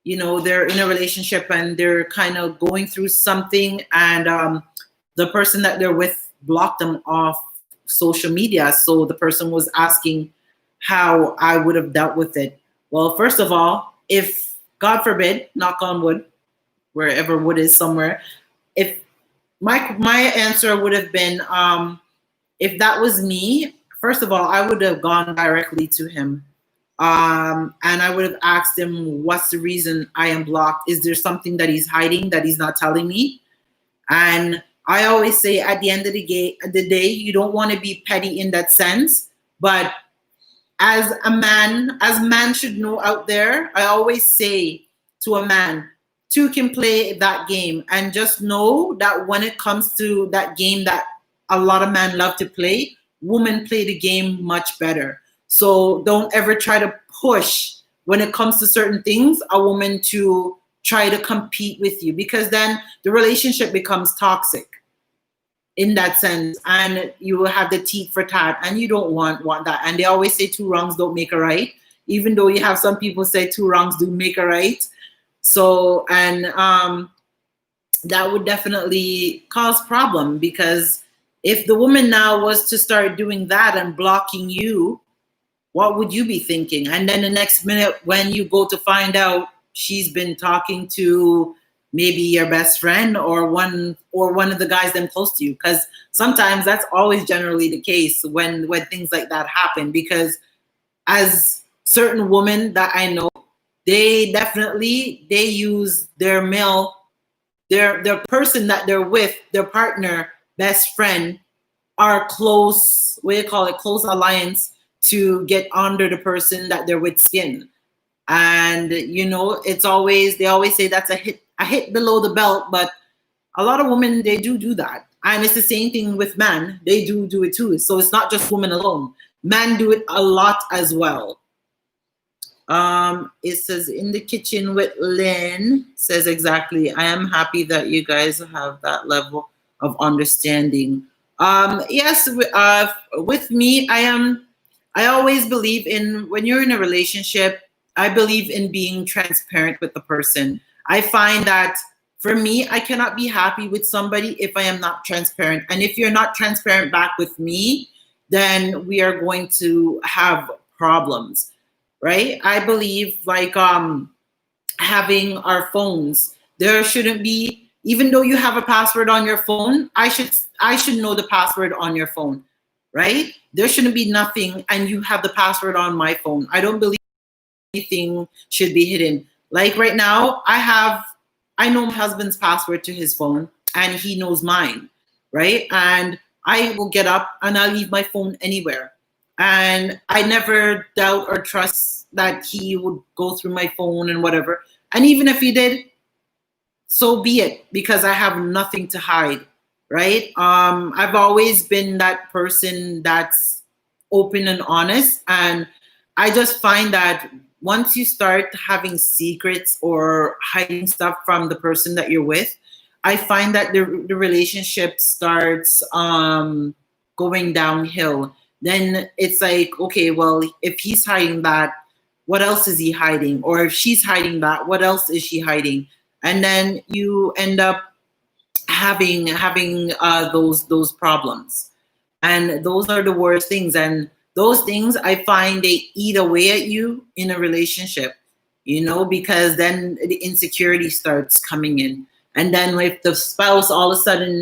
they're in a relationship and they're kind of going through something, and the person that they're with blocked them off social media. So the person was asking how I would have dealt with it. Well, first of all, if God forbid, knock on wood, wherever wood is somewhere, if my answer would have been, if that was me, first of all, I would have gone directly to him. And I would have asked him, what's the reason I am blocked? Is there something that he's hiding that he's not telling me? And I always say at the end of the day, you don't want to be petty in that sense. But as man should know out there, I always say to a man, two can play that game. And just know that when it comes to that game that a lot of men love to play, women play the game much better. So don't ever try to push when it comes to certain things, a woman to try to compete with you, because then the relationship becomes toxic in that sense, and you will have the teeth for tat, and you don't want that. And they always say two wrongs don't make a right, even though you have some people say two wrongs do make a right. So, and that would definitely cause problem, because if the woman now was to start doing that and blocking you, what would you be thinking? And then the next minute when you go to find out she's been talking to maybe your best friend or one of the guys them close to you, because sometimes that's always generally the case when things like that happen. Because as certain women that I know, they use their their person that they're with, their partner, best friend, are close, close alliance, to get under the person that they're with skin. And it's always, they always say that's a hit below the belt, but a lot of women, they do that. And it's the same thing with men. They do it too. So it's not just women alone. Men do it a lot as well. It says in the kitchen with Lynn, says exactly, I am happy that you guys have that level of understanding. Yes, with me, I always believe in, when you're in a relationship, I believe in being transparent with the person. I find that for me, I cannot be happy with somebody if I am not transparent. And if you're not transparent back with me, then we are going to have problems, right? I believe like having our phones, there shouldn't be, even though you have a password on your phone, I should know the password on your phone, right? There shouldn't be nothing and you have the password on my phone. I don't believe anything should be hidden. Like right now, I know my husband's password to his phone and he knows mine, right? And I will get up and I'll leave my phone anywhere. And I never doubt or trust that he would go through my phone and whatever. And even if he did, so be it, because I have nothing to hide, right? I've always been that person that's open and honest. And I just find that once you start having secrets or hiding stuff from the person that you're with, I find that the relationship starts going downhill. Then it's like, okay, well, if he's hiding that, what else is he hiding? Or if she's hiding that, what else is she hiding? And then you end up having those problems, and those are the worst things. And those things, I find, they eat away at you in a relationship, because then the insecurity starts coming in. And then if the spouse, all of a sudden,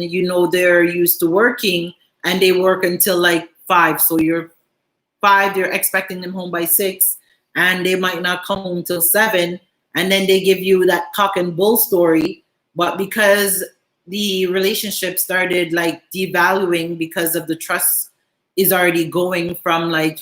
they're used to working and they work until like 5, so you're 5, you're expecting them home by 6, and they might not come home till 7, and then they give you that cock and bull story. But because the relationship started like devaluing because of the trust is already going from like,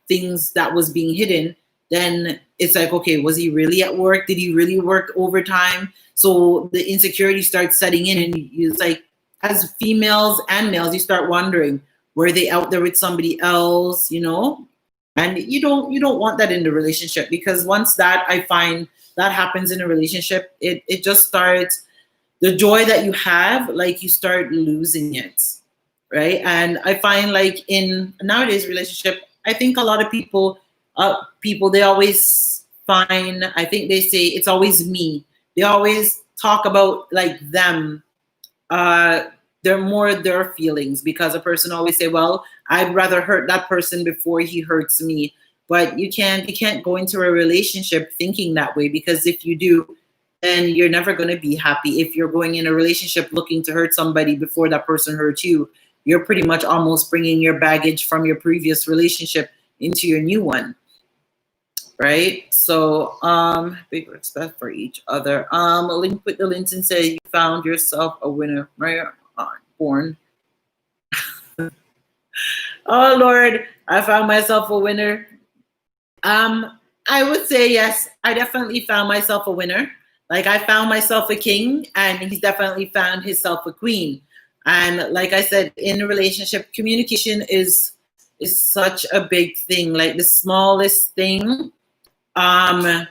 things that was being hidden, then it's like, okay, was he really at work? Did he really work overtime? So the insecurity starts setting in, and it's like, as females and males, you start wondering, were they out there with somebody else, And you don't want that in the relationship, because once that, I find, that happens in a relationship, it just starts, the joy that you have, like, you start losing it, right? And I find, like, in nowadays relationship, I think a lot of people, they always find, I think they say it's always me. They always talk about like them. They're more their feelings, because a person always say, well, I'd rather hurt that person before he hurts me. But you can't go into a relationship thinking that way, because if you do, then you're never going to be happy. If you're going in a relationship looking to hurt somebody before that person hurts you, you're pretty much almost bringing your baggage from your previous relationship into your new one, right? So big respect for each other. Link with the link and say you found yourself a winner, right? Born. Oh Lord, I found myself a winner. I would say yes, I definitely found myself a winner. Like, I found myself a king, and he's definitely found himself a queen. And like I said, in a relationship, communication is such a big thing. Like, the smallest thing, there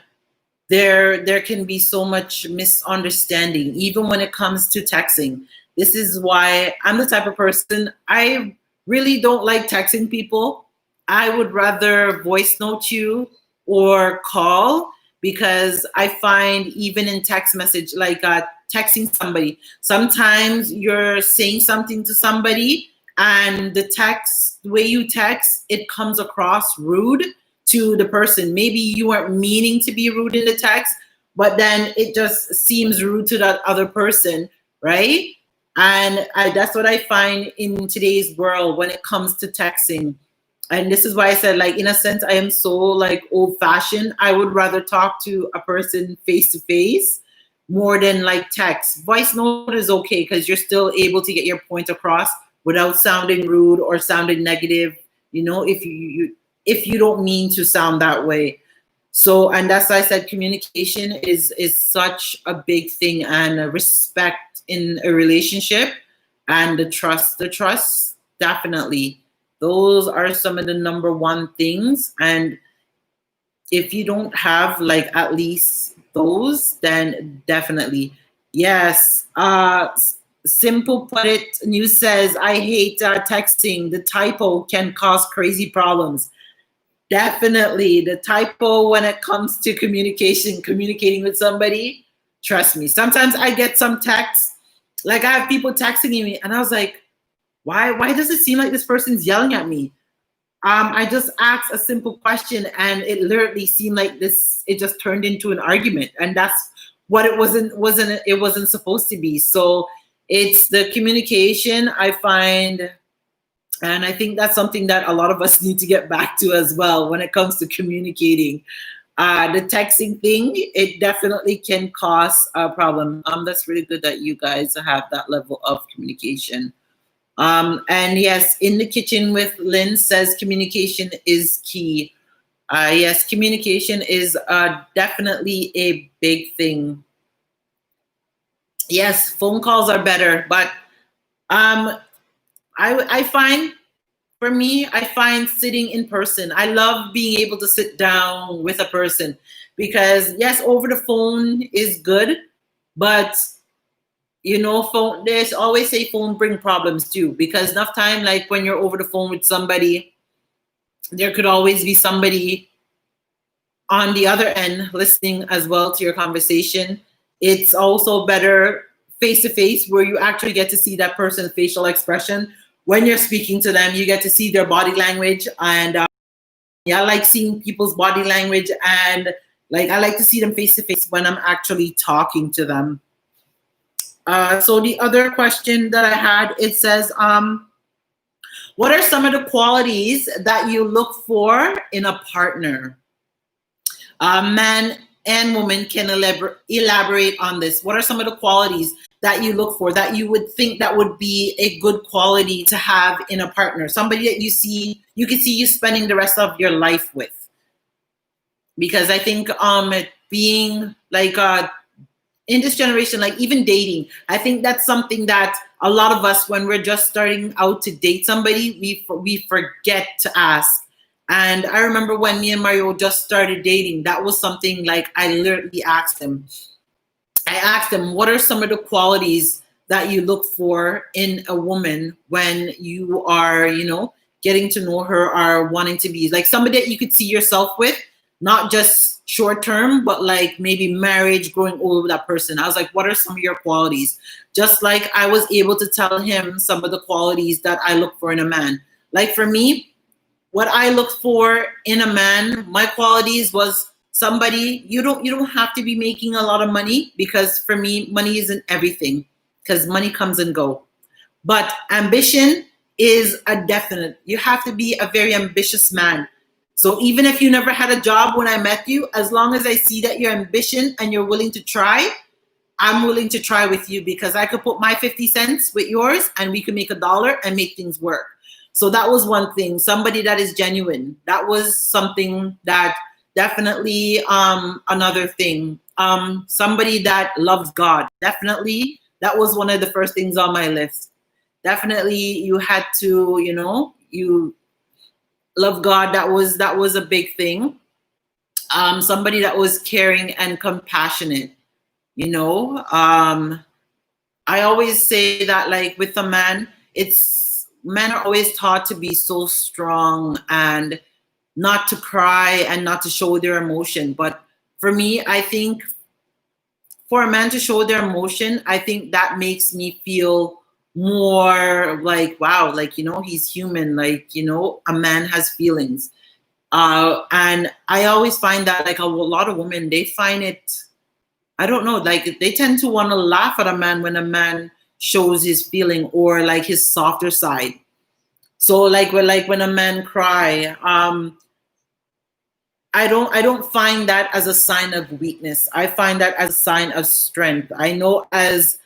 can be so much misunderstanding, even when it comes to texting. This is why I'm the type of person, I really don't like texting people. I would rather voice note you or call, because I find, even in text message, like texting somebody, sometimes you're saying something to somebody, and the way you text, it comes across rude to the person. Maybe you weren't meaning to be rude in the text, but then it just seems rude to that other person, right? And that's what I find in today's world when it comes to texting. And this is why I said, like, in a sense, I am so like old fashioned. I would rather talk to a person face to face more than like text. Voice note is okay, because you're still able to get your point across without sounding rude or sounding negative, if you don't mean to sound that way. So, and that's why I said communication is such a big thing, and respect in a relationship, and the trust definitely. Those are some of the number one things. And if you don't have like at least those, then definitely yes. Simple put it, News says, I hate texting. The typo can cause crazy problems. Definitely the typo when it comes to communicating with somebody. Trust me. Sometimes I get some texts, like I have people texting me, and I was like, why does it seem like this person's yelling at me? I just asked a simple question, and it literally seemed like this. It just turned into an argument, and that's what it wasn't supposed to be. So it's the communication, I find. And I think that's something that a lot of us need to get back to as well when it comes to communicating. The texting thing, it definitely can cause a problem. That's really good that you guys have that level of communication. And yes, in the kitchen with Lynn says communication is key. Yes, communication is definitely a big thing. Yes, phone calls are better, but I find, for me, I find sitting in person. I love being able to sit down with a person, because yes, over the phone is good, but phone, there's always say phone bring problems too, because enough time, like when you're over the phone with somebody, there could always be somebody on the other end listening as well to your conversation. It's also better face to face, where you actually get to see that person's facial expression when you're speaking to them. You get to see their body language, and yeah, I like seeing people's body language, and like I like to see them face to face when I'm actually talking to them. So the other question that I had, it says, what are some of the qualities that you look for in a partner? Man and woman can elaborate on this. What are some of the qualities that you look for, that you would think that would be a good quality to have in a partner? Somebody that you can see you spending the rest of your life with. Because I think being like in this generation, like even dating, I think that's something that a lot of us, when we're just starting out to date somebody, we forget to ask. And I remember when me and Mario just started dating, that was something like I literally asked him. I asked him, what are some of the qualities that you look for in a woman when you are, getting to know her, or wanting to be like somebody that you could see yourself with, not just short term, but like maybe marriage, growing old with that person. I was like, what are some of your qualities? Just like I was able to tell him some of the qualities that I look for in a man. Like for me, what I look for in a man, my qualities was somebody, you don't have to be making a lot of money, because for me, money isn't everything, because money comes and go. But ambition is a definite. You have to be a very ambitious man. So even if you never had a job when I met you, as long as I see that you're ambitious and you're willing to try, I'm willing to try with you, because I could put my 50 cents with yours and we could make $1 and make things work. So that was one thing. Somebody that is genuine. That was something that definitely another thing. Somebody that loves God. Definitely. That was one of the first things on my list. Definitely you had to, you love God. That was a big thing. Somebody that was caring and compassionate. I always say that, like with a man, men are always taught to be so strong and not to cry and not to show their emotion. But for me, I think for a man to show their emotion, I think that makes me feel more like, wow, like, he's human. Like, a man has feelings. And I always find that like a lot of women, they find it, I don't know, like they tend to want to laugh at a man when a man shows his feeling, or like his softer side. So like when a man cry, I don't find that as a sign of weakness. I find that as a sign of strength. I know as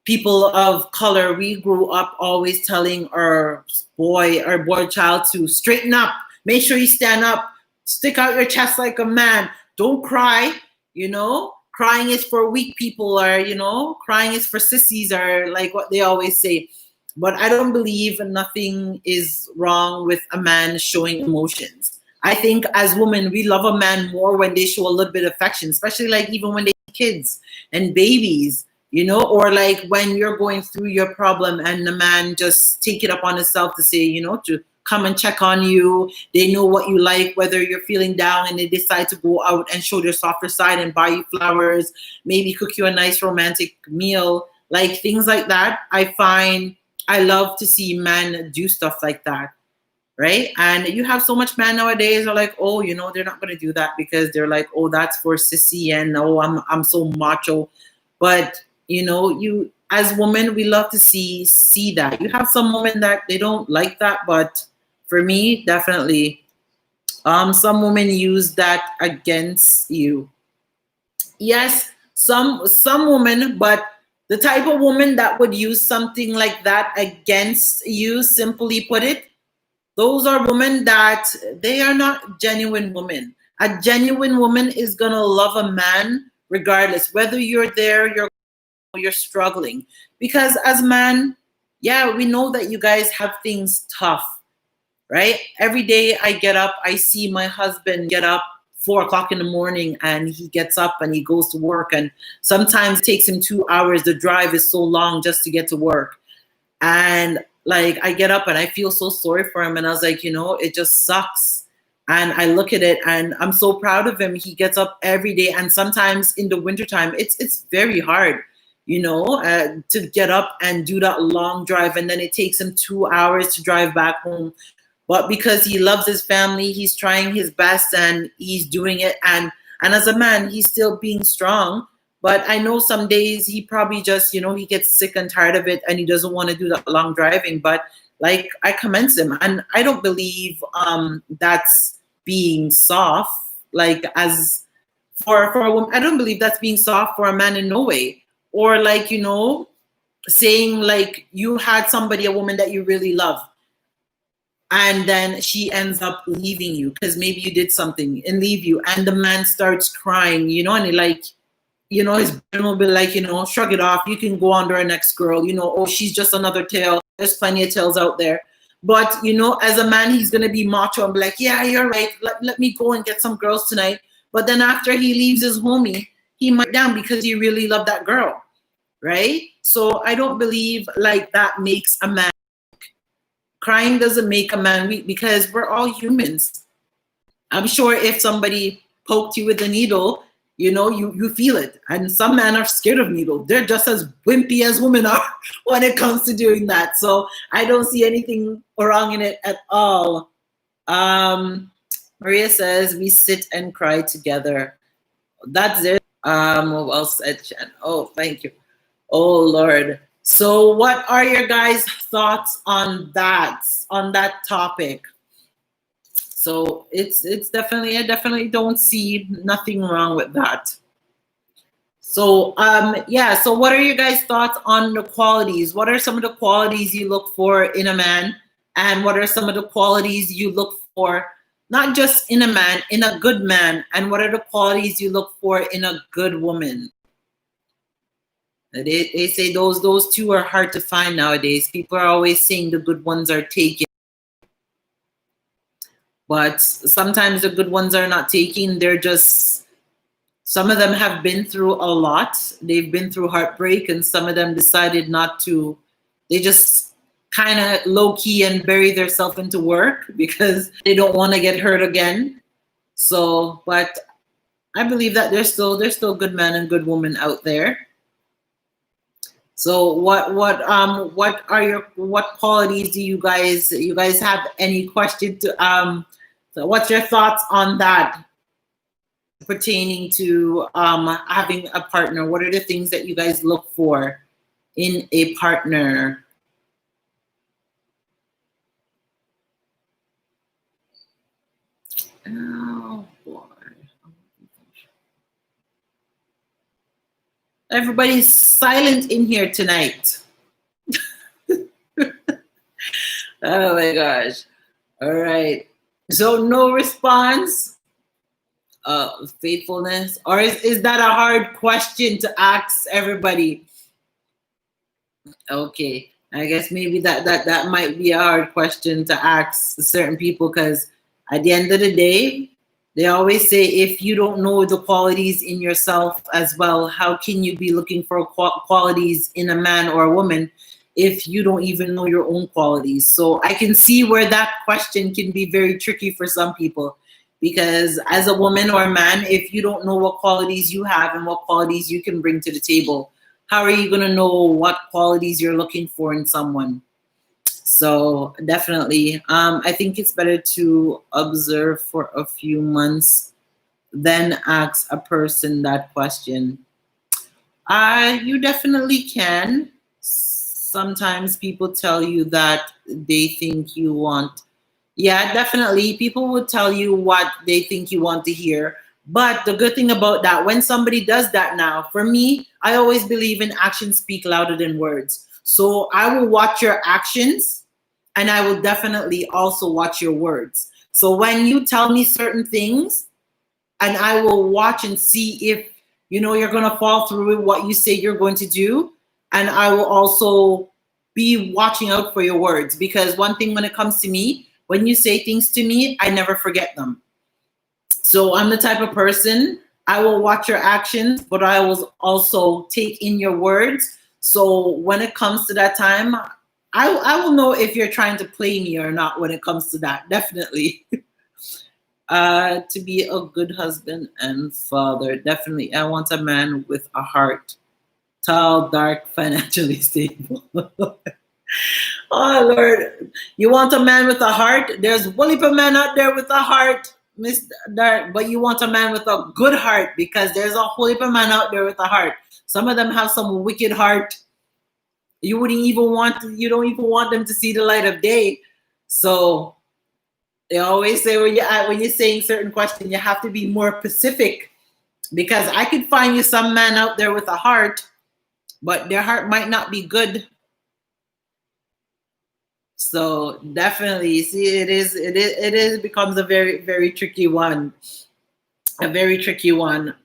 people of color, we grew up always telling our boy child to straighten up, make sure you stand up, stick out your chest like a man, don't cry, crying is for weak people, or crying is for sissies, or like what they always say. But I don't believe nothing is wrong with a man showing emotions. I think as women, we love a man more when they show a little bit of affection, especially like even when they have kids and babies, or like when you're going through your problem and the man just take it upon himself to say, to come and check on you. They know what you like, whether you're feeling down, and they decide to go out and show their softer side and buy you flowers, maybe cook you a nice romantic meal, like things like that. I love to see men do stuff like that, right? And you have so much men nowadays are like, oh, they're not going to do that, because they're like, oh, that's for sissy, and oh, I'm so macho. But you as women, we love to see that. You have some women that they don't like that, but for me, definitely, some women use that against you. Yes, some women, but the type of woman that would use something like that against you, simply put it, those are women that they are not genuine women. A genuine woman is gonna love a man regardless, whether you're there, you're struggling. Because as man, yeah, we know that you guys have things tough, right? Every day I get up, I see my husband get up 4 o'clock in the morning and he gets up and he goes to work, and sometimes it takes him 2 hours. The drive is so long just to get to work. And like, I get up and I feel so sorry for him, and I was like, it just sucks. And I look at it and I'm so proud of him. He gets up every day, and sometimes in the wintertime it's very hard, to get up and do that long drive, and then it takes him 2 hours to drive back home. But because he loves his family, he's trying his best and he's doing it. And as a man, he's still being strong. But I know some days he probably just, he gets sick and tired of it and he doesn't want to do that long driving. But like, I commend him. And I don't believe that's being soft. Like, as for a woman, I don't believe that's being soft for a man in no way. Or like, saying like you had somebody, a woman that you really love, and then she ends up leaving you because maybe you did something and leave you, and the man starts crying, and he like, his brain will be like, shrug it off. You can go on to our next girl, oh, she's just another tale. There's plenty of tales out there. But, as a man, he's going to be macho and be like, yeah, you're right. Let me go and get some girls tonight. But then after he leaves his homie, he might down because he really loved that girl, right? So I don't believe like that makes a man. Crying doesn't make a man weak because we're all humans. I'm sure if somebody poked you with a needle, you feel it. And some men are scared of needles. They're just as wimpy as women are when it comes to doing that. So I don't see anything wrong in it at all. Maria says, we sit and cry together. That's it. What else said Chen? Oh, thank you. Oh, Lord. So what are your guys' thoughts on that topic? So it's definitely, I definitely don't see nothing wrong with that. So yeah, so what are your guys' thoughts on the qualities? What are some of the qualities you look for in a man? And what are some of the qualities you look for, not just in a man, in a good man? And what are the qualities you look for in a good woman? They say those two are hard to find nowadays. People are always saying the good ones are taken. But sometimes the good ones are not taken. They're just, some of them have been through a lot. They've been through heartbreak, and some of them decided not to. They just kind of low-key and bury themselves into work because they don't want to get hurt again. So, but I believe that there's still good men and good women out there. So what qualities do you guys have any question to so what's your thoughts on that pertaining to having a partner? What are the things that you guys look for in a partner? Oh boy. Everybody's silent in here tonight. Oh my gosh. All right. So no response. Faithfulness. Or is that a hard question to ask everybody? Okay. I guess maybe that might be a hard question to ask certain people, because at the end of the day, they always say, if you don't know the qualities in yourself as well, how can you be looking for qualities in a man or a woman if you don't even know your own qualities? So I can see where that question can be very tricky for some people, because as a woman or a man, if you don't know what qualities you have and what qualities you can bring to the table, how are you going to know what qualities you're looking for in someone? So definitely, I think it's better to observe for a few months, then ask a person that question. You definitely can. Sometimes people tell you that they think you want. Yeah, definitely. People will tell you what they think you want to hear. But the good thing about that, when somebody does that now, for me, I always believe in actions speak louder than words. So I will watch your actions, and I will definitely also watch your words. So when you tell me certain things, and I will watch and see if, you're going to fall through with what you say you're going to do. And I will also be watching out for your words, because one thing when it comes to me, when you say things to me, I never forget them. So I'm the type of person, I will watch your actions, but I will also take in your words. So when it comes to that time, I will know if you're trying to play me or not when it comes to that, definitely. To be a good husband and father, definitely. I want a man with a heart, tall, dark, financially stable. Oh Lord, you want a man with a heart? There's one heap of men out there with a heart, Miss Dark, but you want a man with a good heart because there's a whole heap of men out there with a heart. Some of them have some wicked heart. You don't even want them to see the light of day. So they always say when you're saying certain questions, you have to be more specific because I could find you some man out there with a heart, but their heart might not be good. So definitely, see, it becomes a very, very tricky one. A very tricky one.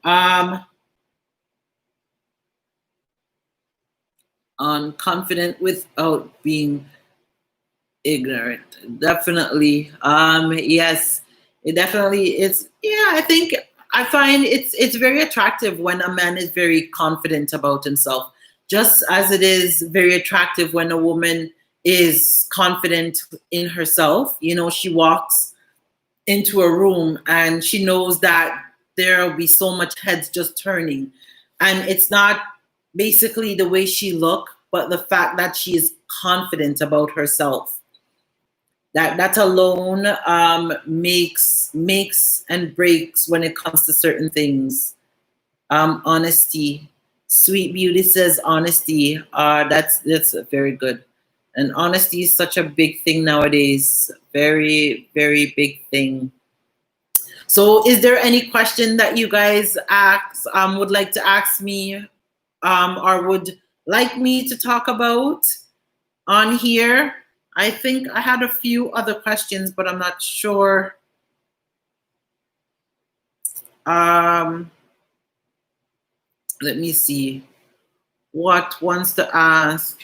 On confident without being ignorant. Definitely. Yes, it definitely it's yeah, I find it's very attractive when a man is very confident about himself. Just as it is very attractive when a woman is confident in herself. You know, she walks into a room and she knows that there'll be so much heads just turning. And it's not basically the way she look, but the fact that she is confident about herself. That alone makes and breaks when it comes to certain things. Honesty. Sweet Beauty says honesty. That's very good. And honesty is such a big thing nowadays. Very, very big thing. So is there any question that you guys would like to ask me or would like me to talk about on here? I think I had a few other questions, but I'm not sure. Let me see. What wants to ask?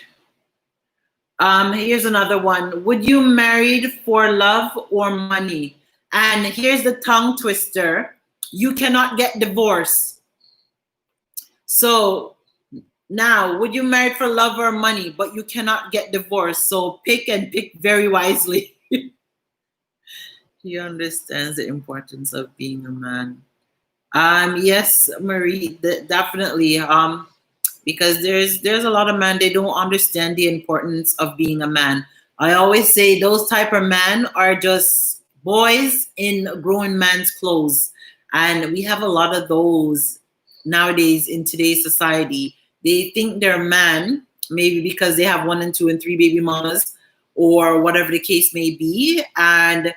Here's another one. Would you married for love or money? And here's the tongue twister. You cannot get divorced. So now, would you marry for love or money? But you cannot get divorced. So pick and pick very wisely. He understands the importance of being a man. Yes, Marie, definitely. Because there's a lot of men, they don't understand the importance of being a man. I always say those type of men are just boys in grown man's clothes. And we have a lot of those nowadays in today's society. They think they're a man, maybe because they have 1 and 2 and 3 baby mamas or whatever the case may be. And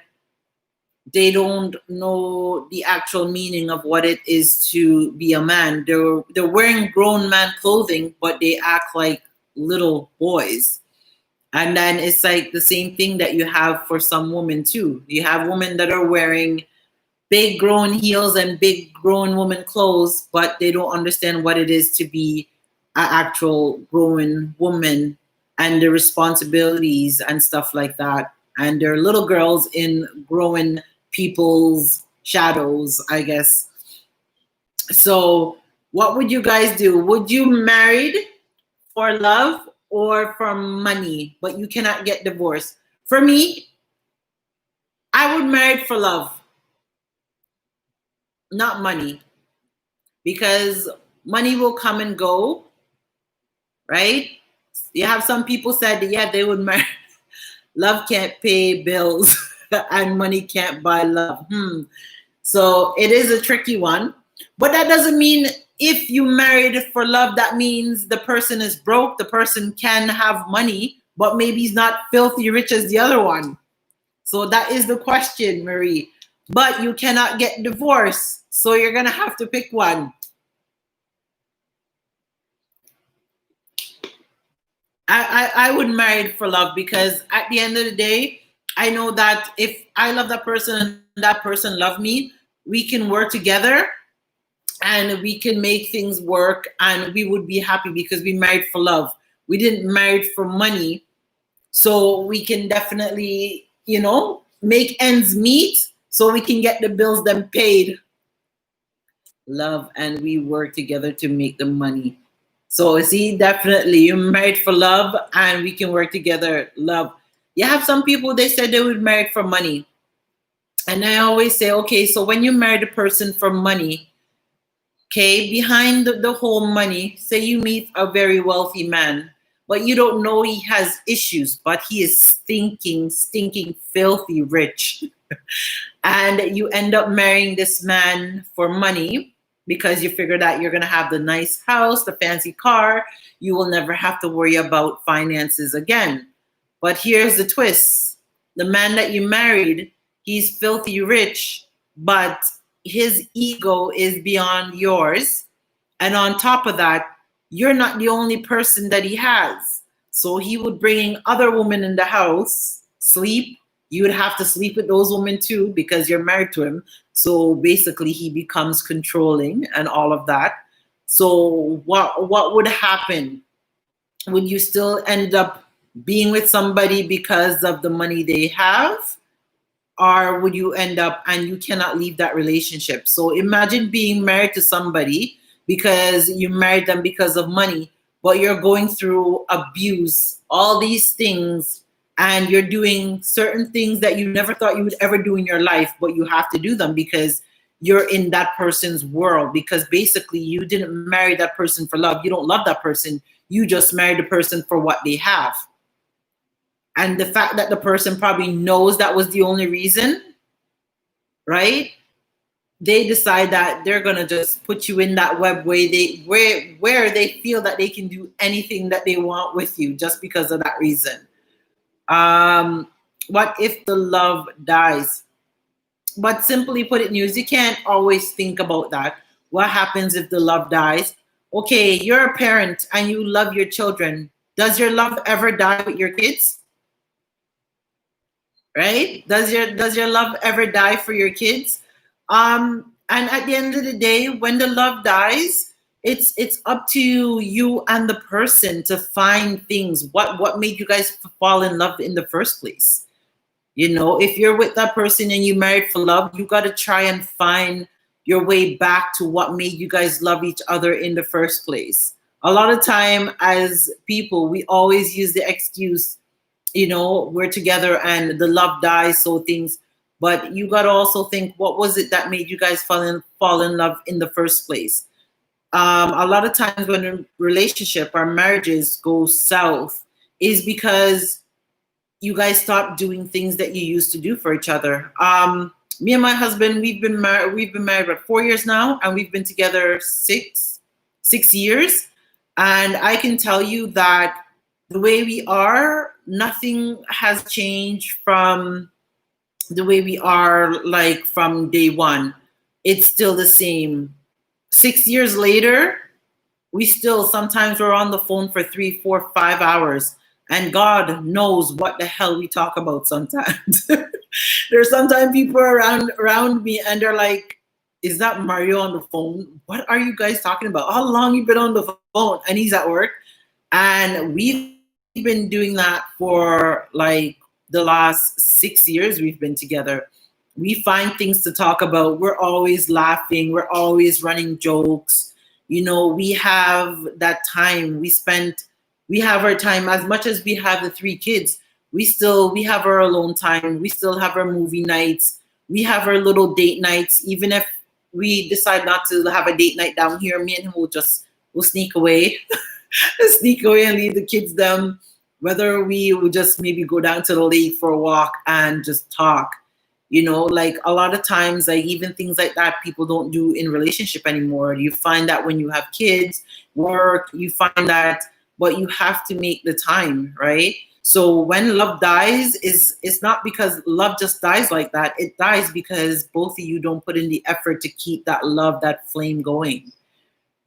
they don't know the actual meaning of what it is to be a man. They're wearing grown man clothing, but they act like little boys. And then it's like the same thing that you have for some women too. You have women that are wearing big grown heels and big grown woman clothes, but they don't understand what it is to be an actual grown woman and the responsibilities and stuff like that. And they're little girls in growing people's shadows, I guess. So what would you guys do? Would you married for love or for money, but you cannot get divorced? For me, I would marry for love, not money, because money will come and go, right? You have some people said that, yeah, they would marry. Love can't pay bills and money can't buy love. So it is a tricky one. But that doesn't mean if you married for love, that means the person is broke. The person can have money, but maybe he's not filthy rich as the other one. So that is the question, Marie. But you cannot get divorced. So you're going to have to pick one. I would marry for love because at the end of the day, I know that if I love that person and that person love me, we can work together and we can make things work and we would be happy because we married for love. We didn't marry for money. So we can definitely, make ends meet. so we can get the bills then paid. Love, and we work together to make the money. So see, definitely you're married for love and we can work together. Love. You have some people, they said they would marry for money. And I always say, okay, so when you marry the person for money, okay, behind the whole money, say you meet a very wealthy man, but you don't know he has issues, but he is stinking, filthy rich. And you end up marrying this man for money because you figure that you're going to have the nice house, the fancy car. You will never have to worry about finances again. But here's the twist. The man that you married, he's filthy rich, but his ego is beyond yours. And on top of that, you're not the only person that he has. So he would bring other women in the house, sleep. You would have to sleep with those women too because you're married to him. So basically he becomes controlling and all of that. So what would happen? Would you still end up being with somebody because of the money they have? Or would you end up and you cannot leave that relationship? So imagine being married to somebody because you married them because of money, but you're going through abuse, all these things, and you're doing certain things that you never thought you would ever do in your life, but you have to do them because you're in that person's world. Because basically you didn't marry that person for love. You don't love that person. You just married the person for what they have. And the fact that the person probably knows that was the only reason, right? They decide that they're gonna just put you in that web where they feel that they can do anything that they want with you just because of that reason. What if the love dies? But simply put it, news, you can't always think about that. What happens if the love dies? Okay, you're a parent and you love your children. Does your love ever die with your kids? Right? Does your love ever die for your kids? And at the end of the day, when the love dies, it's up to you and the person to find things. What made you guys fall in love in the first place? You know, if you're with that person and you married for love, you got to try and find your way back to what made you guys love each other in the first place. A lot of time as people, we always use the excuse, you know, we're together and the love dies, so things. But you got to also think, what was it that made you guys fall in love in the first place? A lot of times when a relationship or marriages go south is because you guys stop doing things that you used to do for each other. Me and my husband, we've been married about 4 years now, and we've been together six years. And I can tell you that the way we are, nothing has changed from the way we are like from day one. It's still the same. 6 years later, we still sometimes we're on the phone for 3, 4, 5 hours. And God knows what the hell we talk about sometimes. There's sometimes people around me and they're like, is that Mario on the phone? What are you guys talking about? How long you been on the phone? And he's at work. And we've been doing that for like the last 6 years we've been together. We find things to talk about. We're always laughing. We're always running jokes. You know, we have that time. We have our time. As much as we have the 3 kids, we have our alone time. We still have our movie nights. We have our little date nights. Even if we decide not to have a date night down here, me and him will sneak away. Sneak away and leave the kids them. Whether we would just maybe go down to the lake for a walk and just talk. You know, like a lot of times, like even things like that, people don't do in relationship anymore. You find that when you have kids, work, you find that, but you have to make the time, right? So when love dies, it's not because love just dies like that. It dies because both of you don't put in the effort to keep that love, that flame going,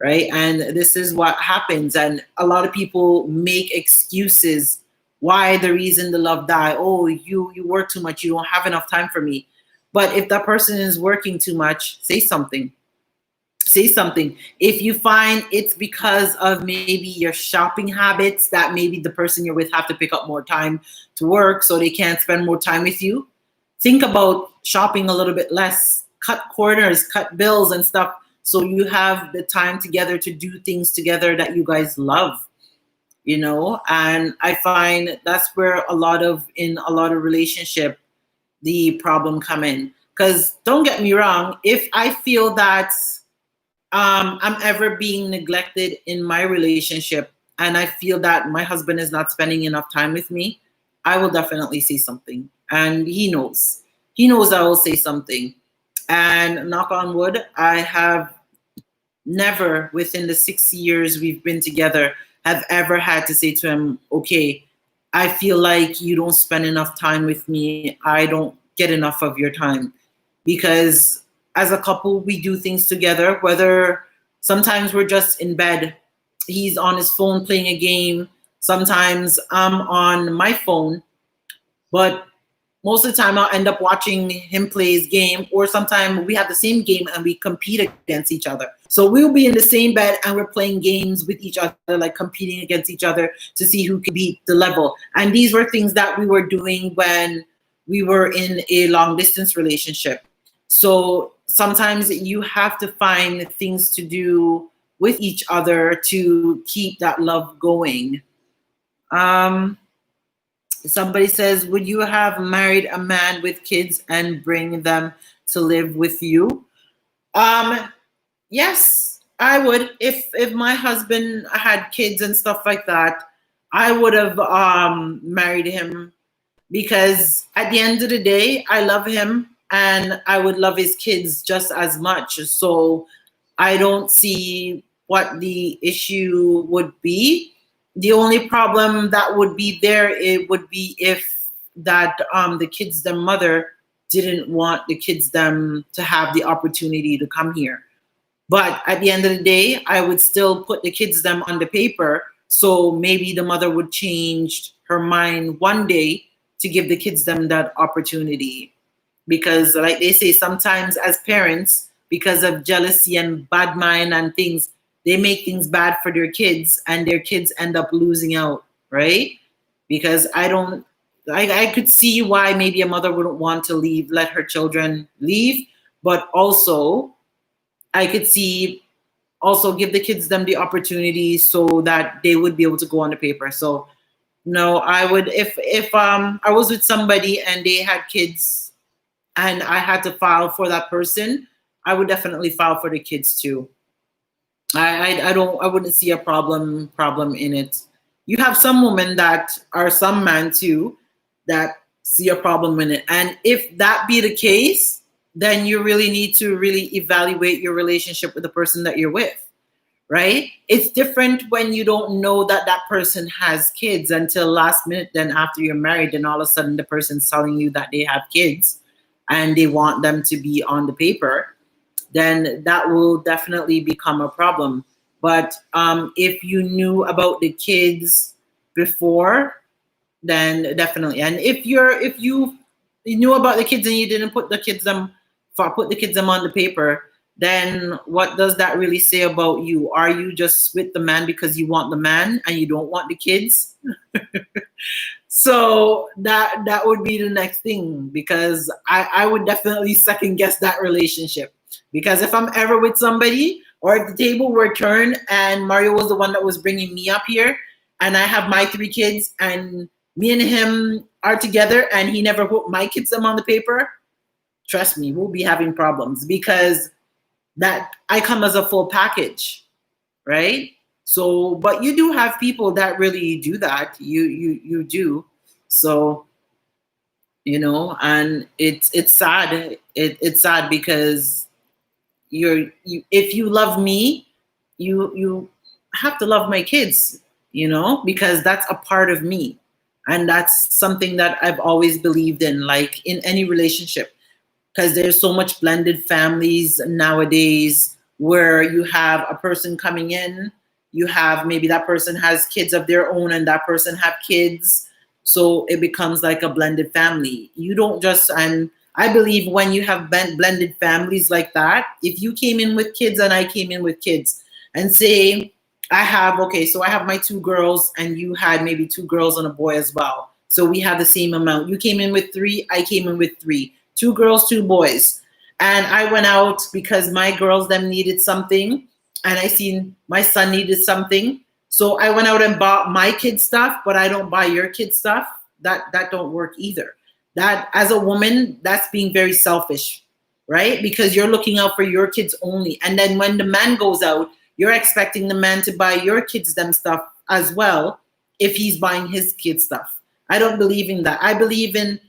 right? And this is what happens. And a lot of people make excuses why the reason the love died. Oh, you work too much. You don't have enough time for me. But if that person is working too much, say something. Say something. If you find it's because of maybe your shopping habits that maybe the person you're with have to pick up more time to work so they can't spend more time with you, think about shopping a little bit less, cut corners, cut bills and stuff, so you have the time together to do things together that you guys love, you know. And I find that's where in a lot of relationship the problem come in. Because don't get me wrong, if I feel that I'm ever being neglected in my relationship and I feel that my husband is not spending enough time with me, I will definitely say something. And he knows. He knows I will say something. And knock on wood, I have never, within the 6 years we've been together, have ever had to say to him, okay, I feel like you don't spend enough time with me. I don't get enough of your time. Because as a couple, we do things together, whether sometimes we're just in bed, he's on his phone playing a game, sometimes I'm on my phone, but most of the time I'll end up watching him play his game, or sometimes we have the same game and we compete against each other. So we'll be in the same bed and we're playing games with each other, like competing against each other to see who can beat the level. And these were things that we were doing when we were in a long distance relationship. So sometimes you have to find things to do with each other to keep that love going. Somebody says, would you have married a man with kids and bring them to live with you? Yes, I would. If my husband had kids and stuff like that, I would have married him, because at the end of the day, I love him and I would love his kids just as much. So I don't see what the issue would be. The only problem that would be there, it would be if that the kids' their mother didn't want the kids them to have the opportunity to come here. But at the end of the day, I would still put the kids them on the paper. So maybe the mother would change her mind one day to give the kids them that opportunity. Because like they say, sometimes as parents, because of jealousy and bad mind and things, they make things bad for their kids and their kids end up losing out, right? Because I could see why maybe a mother wouldn't want to let her children leave, but also I could see also give the kids them the opportunity so that they would be able to go on the paper. So no, I would, if I was with somebody and they had kids and I had to file for that person, I would definitely file for the kids too. I wouldn't see a problem in it. You have some women that are some man too that see a problem in it. And if that be the case, then you really need to really evaluate your relationship with the person that you're with, right? It's different when you don't know that that person has kids until last minute. Then after you're married, then all of a sudden the person's telling you that they have kids and they want them to be on the paper, then that will definitely become a problem. But if you knew about the kids before, then definitely. And if you knew about the kids and you didn't put the kids them on the paper, then what does that really say about you? Are you just with the man because you want the man and you don't want the kids? So that would be the next thing, because I would definitely second guess that relationship. Because if I'm ever with somebody, or if the table were turned and Mario was the one that was bringing me up here and I have my 3 kids and me and him are together and he never put my kids them on the paper, trust me, we'll be having problems, because that I come as a full package, right? So, but you do have people that really do that. You do. So, you know, and it's sad. It's sad because if you love me, you have to love my kids, you know, because that's a part of me. And that's something that I've always believed in, like in any relationship, because there's so much blended families nowadays where you have a person coming in, you have maybe that person has kids of their own and that person have kids. So it becomes like a blended family. You don't just, and I believe when you have blended families like that, if you came in with kids and I came in with kids and say, so I have my 2 girls and you had maybe 2 girls and a boy as well. So we have the same amount. You came in with 3, I came in with 3. 2 girls, 2 boys. And I went out because my girls them needed something, and I seen my son needed something. So I went out and bought my kids stuff, but I don't buy your kids stuff. That don't work either. That, as a woman, that's being very selfish, right? Because you're looking out for your kids only. And then when the man goes out, you're expecting the man to buy your kids them stuff as well if he's buying his kids stuff. I don't believe in that. I believe in,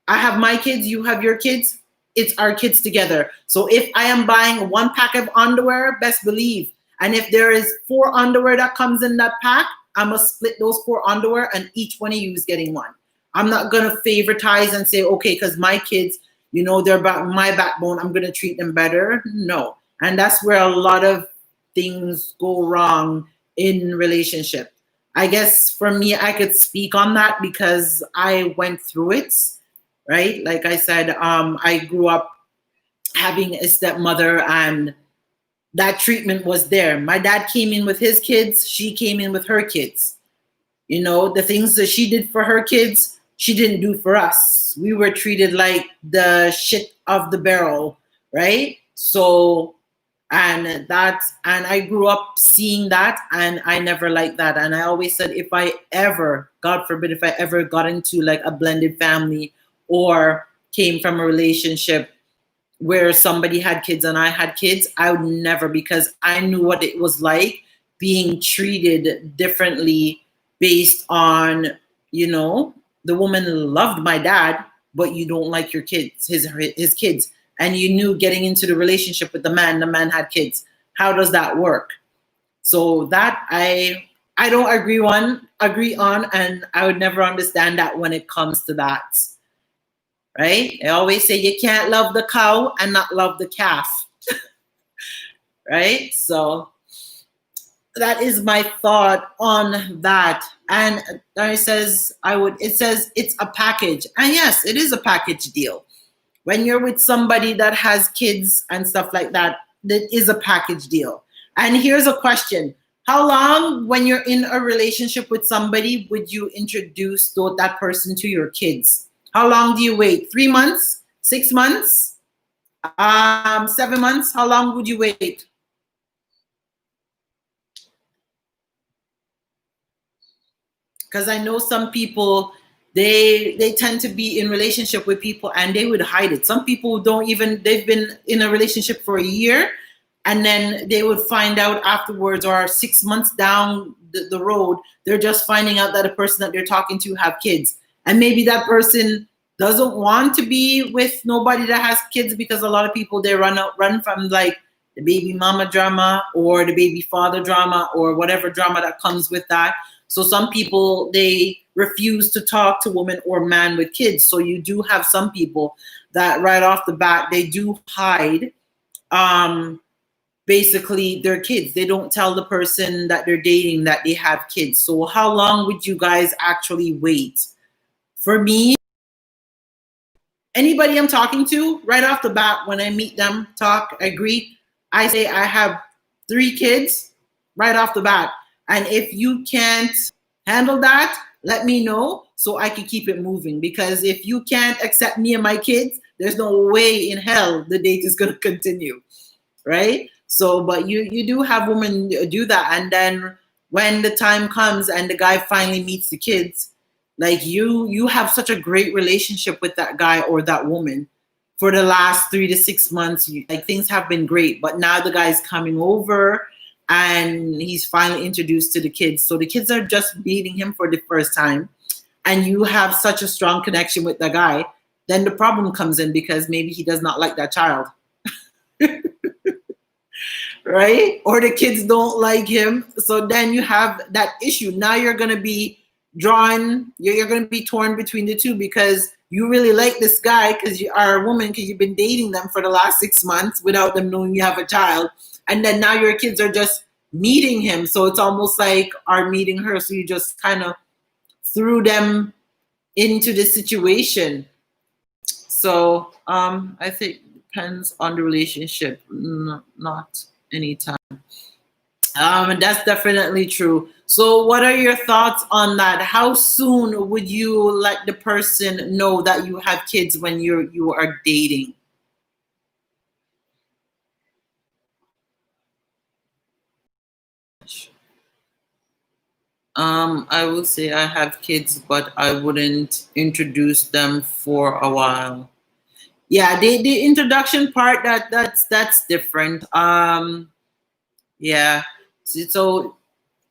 I have my kids, you have your kids, it's our kids together. So if I am buying 1 pack of underwear, best believe, and if there is 4 underwear that comes in that pack, I must split those 4 underwear and each one of you is getting 1. I'm not going to favoritize and say, okay, because my kids, you know, they're my backbone, I'm going to treat them better. No. And that's where a lot of things go wrong in relationship. I guess for me, I could speak on that because I went through it, right? Like I said, I grew up having a stepmother, and that treatment was there. My dad came in with his kids. She came in with her kids. You know, the things that she did for her kids, she didn't do for us. We were treated like the shit of the barrel, right? So, and I grew up seeing that, and I never liked that. And I always said, if I ever, God forbid, if I ever got into like a blended family or came from a relationship where somebody had kids and I had kids, I would never, because I knew what it was like being treated differently based on, you know, the woman loved my dad, but you don't like your kids, his kids. And you knew getting into the relationship with the man had kids. How does that work? So that I don't agree on, and I would never understand that when it comes to that. Right? I always say you can't love the cow and not love the calf. Right? So that is my thought on that. And it says it's a package. And yes, it is a package deal. When you're with somebody that has kids and stuff like that, that is a package deal. And here's a question. How long, when you're in a relationship with somebody, would you introduce that person to your kids? How long do you wait? 3 months? 6 months? 7 months? How long would you wait? Because I know some people, they tend to be in relationship with people and they would hide it. Some people they've been in a relationship for a year and then they would find out afterwards, or 6 months down the road, they're just finding out that the person that they're talking to have kids. And maybe that person doesn't want to be with nobody that has kids, because a lot of people, they run from like the baby mama drama or the baby father drama or whatever drama that comes with that. So some people, they refuse to talk to women or man with kids. So you do have some people that right off the bat, they do hide basically their kids. They don't tell the person that they're dating that they have kids. So how long would you guys actually wait? For me, anybody I'm talking to, right off the bat, when I meet them, talk, I greet, I say I have 3 kids right off the bat. And if you can't handle that, let me know so I can keep it moving. Because if you can't accept me and my kids, there's no way in hell the date is going to continue, right? So, but you do have women do that. And then when the time comes and the guy finally meets the kids, like you have such a great relationship with that guy or that woman for the last 3 to 6 months. Like things have been great, but now the guy's coming over and he's finally introduced to the kids. So the kids are just meeting him for the first time, and you have such a strong connection with the guy. Then the problem comes in because maybe he does not like that child. Right? Or the kids don't like him. So then you have that issue. Now you're going to be you're going to be torn between the two, because you really like this guy because you are a woman, because you've been dating them for the last 6 months without them knowing you have a child. And then now your kids are just meeting him. So it's almost like are meeting her. So you just kind of threw them into the situation. So I think it depends on the relationship, not any time. And that's definitely true. So what are your thoughts on that? How soon would you let the person know that you have kids when you are dating? I would say I have kids, but I wouldn't introduce them for a while. Yeah, the introduction part, that's different. Yeah. So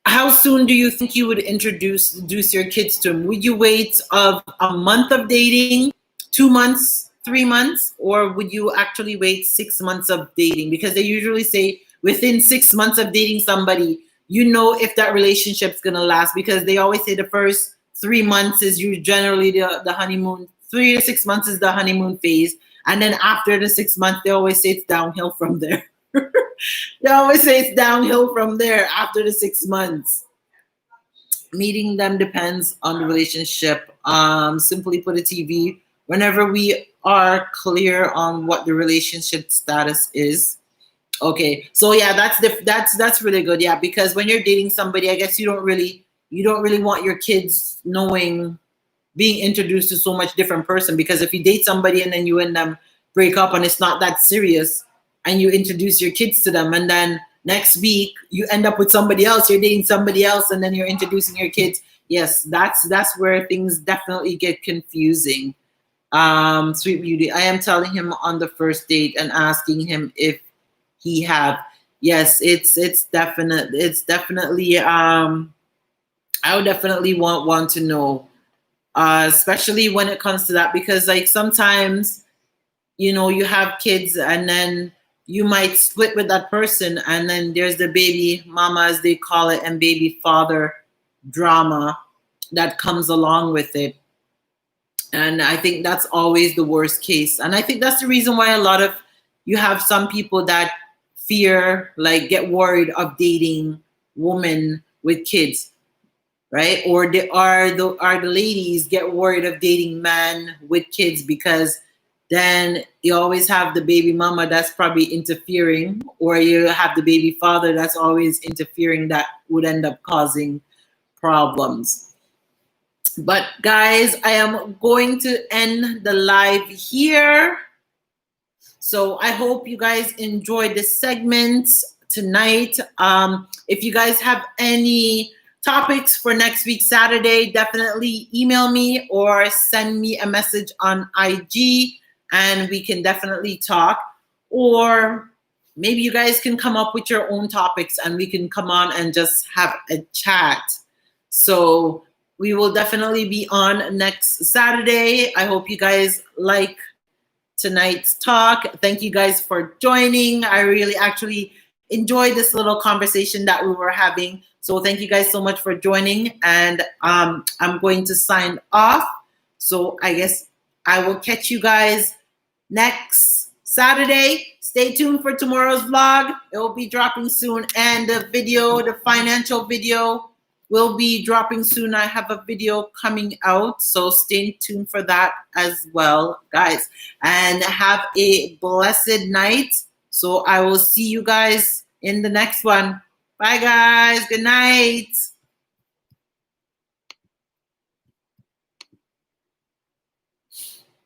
how soon do you think you would introduce your kids to them? Would you wait of a month of dating, 2 months, 3 months, or would you actually wait 6 months of dating? Because they usually say within 6 months of dating somebody, you know if that relationship's gonna last. Because they always say the first 3 months is you generally the honeymoon. 3 to 6 months is the honeymoon phase, and then after the 6 months, they always say it's downhill from there. They always say it's downhill from there after the 6 months. Meeting them depends on the relationship. Simply put, a TV. Whenever we are clear on what the relationship status is. Okay, so yeah, that's really good. Yeah, because when you're dating somebody, I guess you don't really want your kids knowing, being introduced to so much different person. Because if you date somebody and then you and them break up and it's not that serious, and you introduce your kids to them, and then next week you end up with somebody else, you're dating somebody else, and then you're introducing your kids. Yes, that's where things definitely get confusing. Sweet beauty, I am telling him on the first date and asking him if he have. Yes, it's definitely I would definitely want to know, especially when it comes to that. Because like sometimes, you have kids and then you might split with that person, and then there's the baby mama, as they call it, and baby father drama that comes along with it. And I think that's always the worst case. And I think that's the reason why you have some people that fear, like get worried of dating women with kids, right? Or the ladies get worried of dating men with kids, because then you always have the baby mama that's probably interfering, or you have the baby father that's always interfering, that would end up causing problems. But guys, I am going to end the live here. So I hope you guys enjoyed this segment tonight. If you guys have any topics for next week Saturday, definitely email me or send me a message on IG, and we can definitely talk. Or maybe you guys can come up with your own topics and we can come on and just have a chat. So we will definitely be on next Saturday. I hope you guys like tonight's talk. Thank you guys for joining. I really actually enjoyed this little conversation that we were having. So thank you guys so much for joining. And I'm going to sign off. So I guess I will catch you guys next Saturday. Stay tuned for tomorrow's vlog. It will be dropping soon. And the financial video will be dropping soon. I have a video coming out, so stay tuned for that as well, guys. And have a blessed night. So I will see you guys in the next one. Bye, guys. Good night.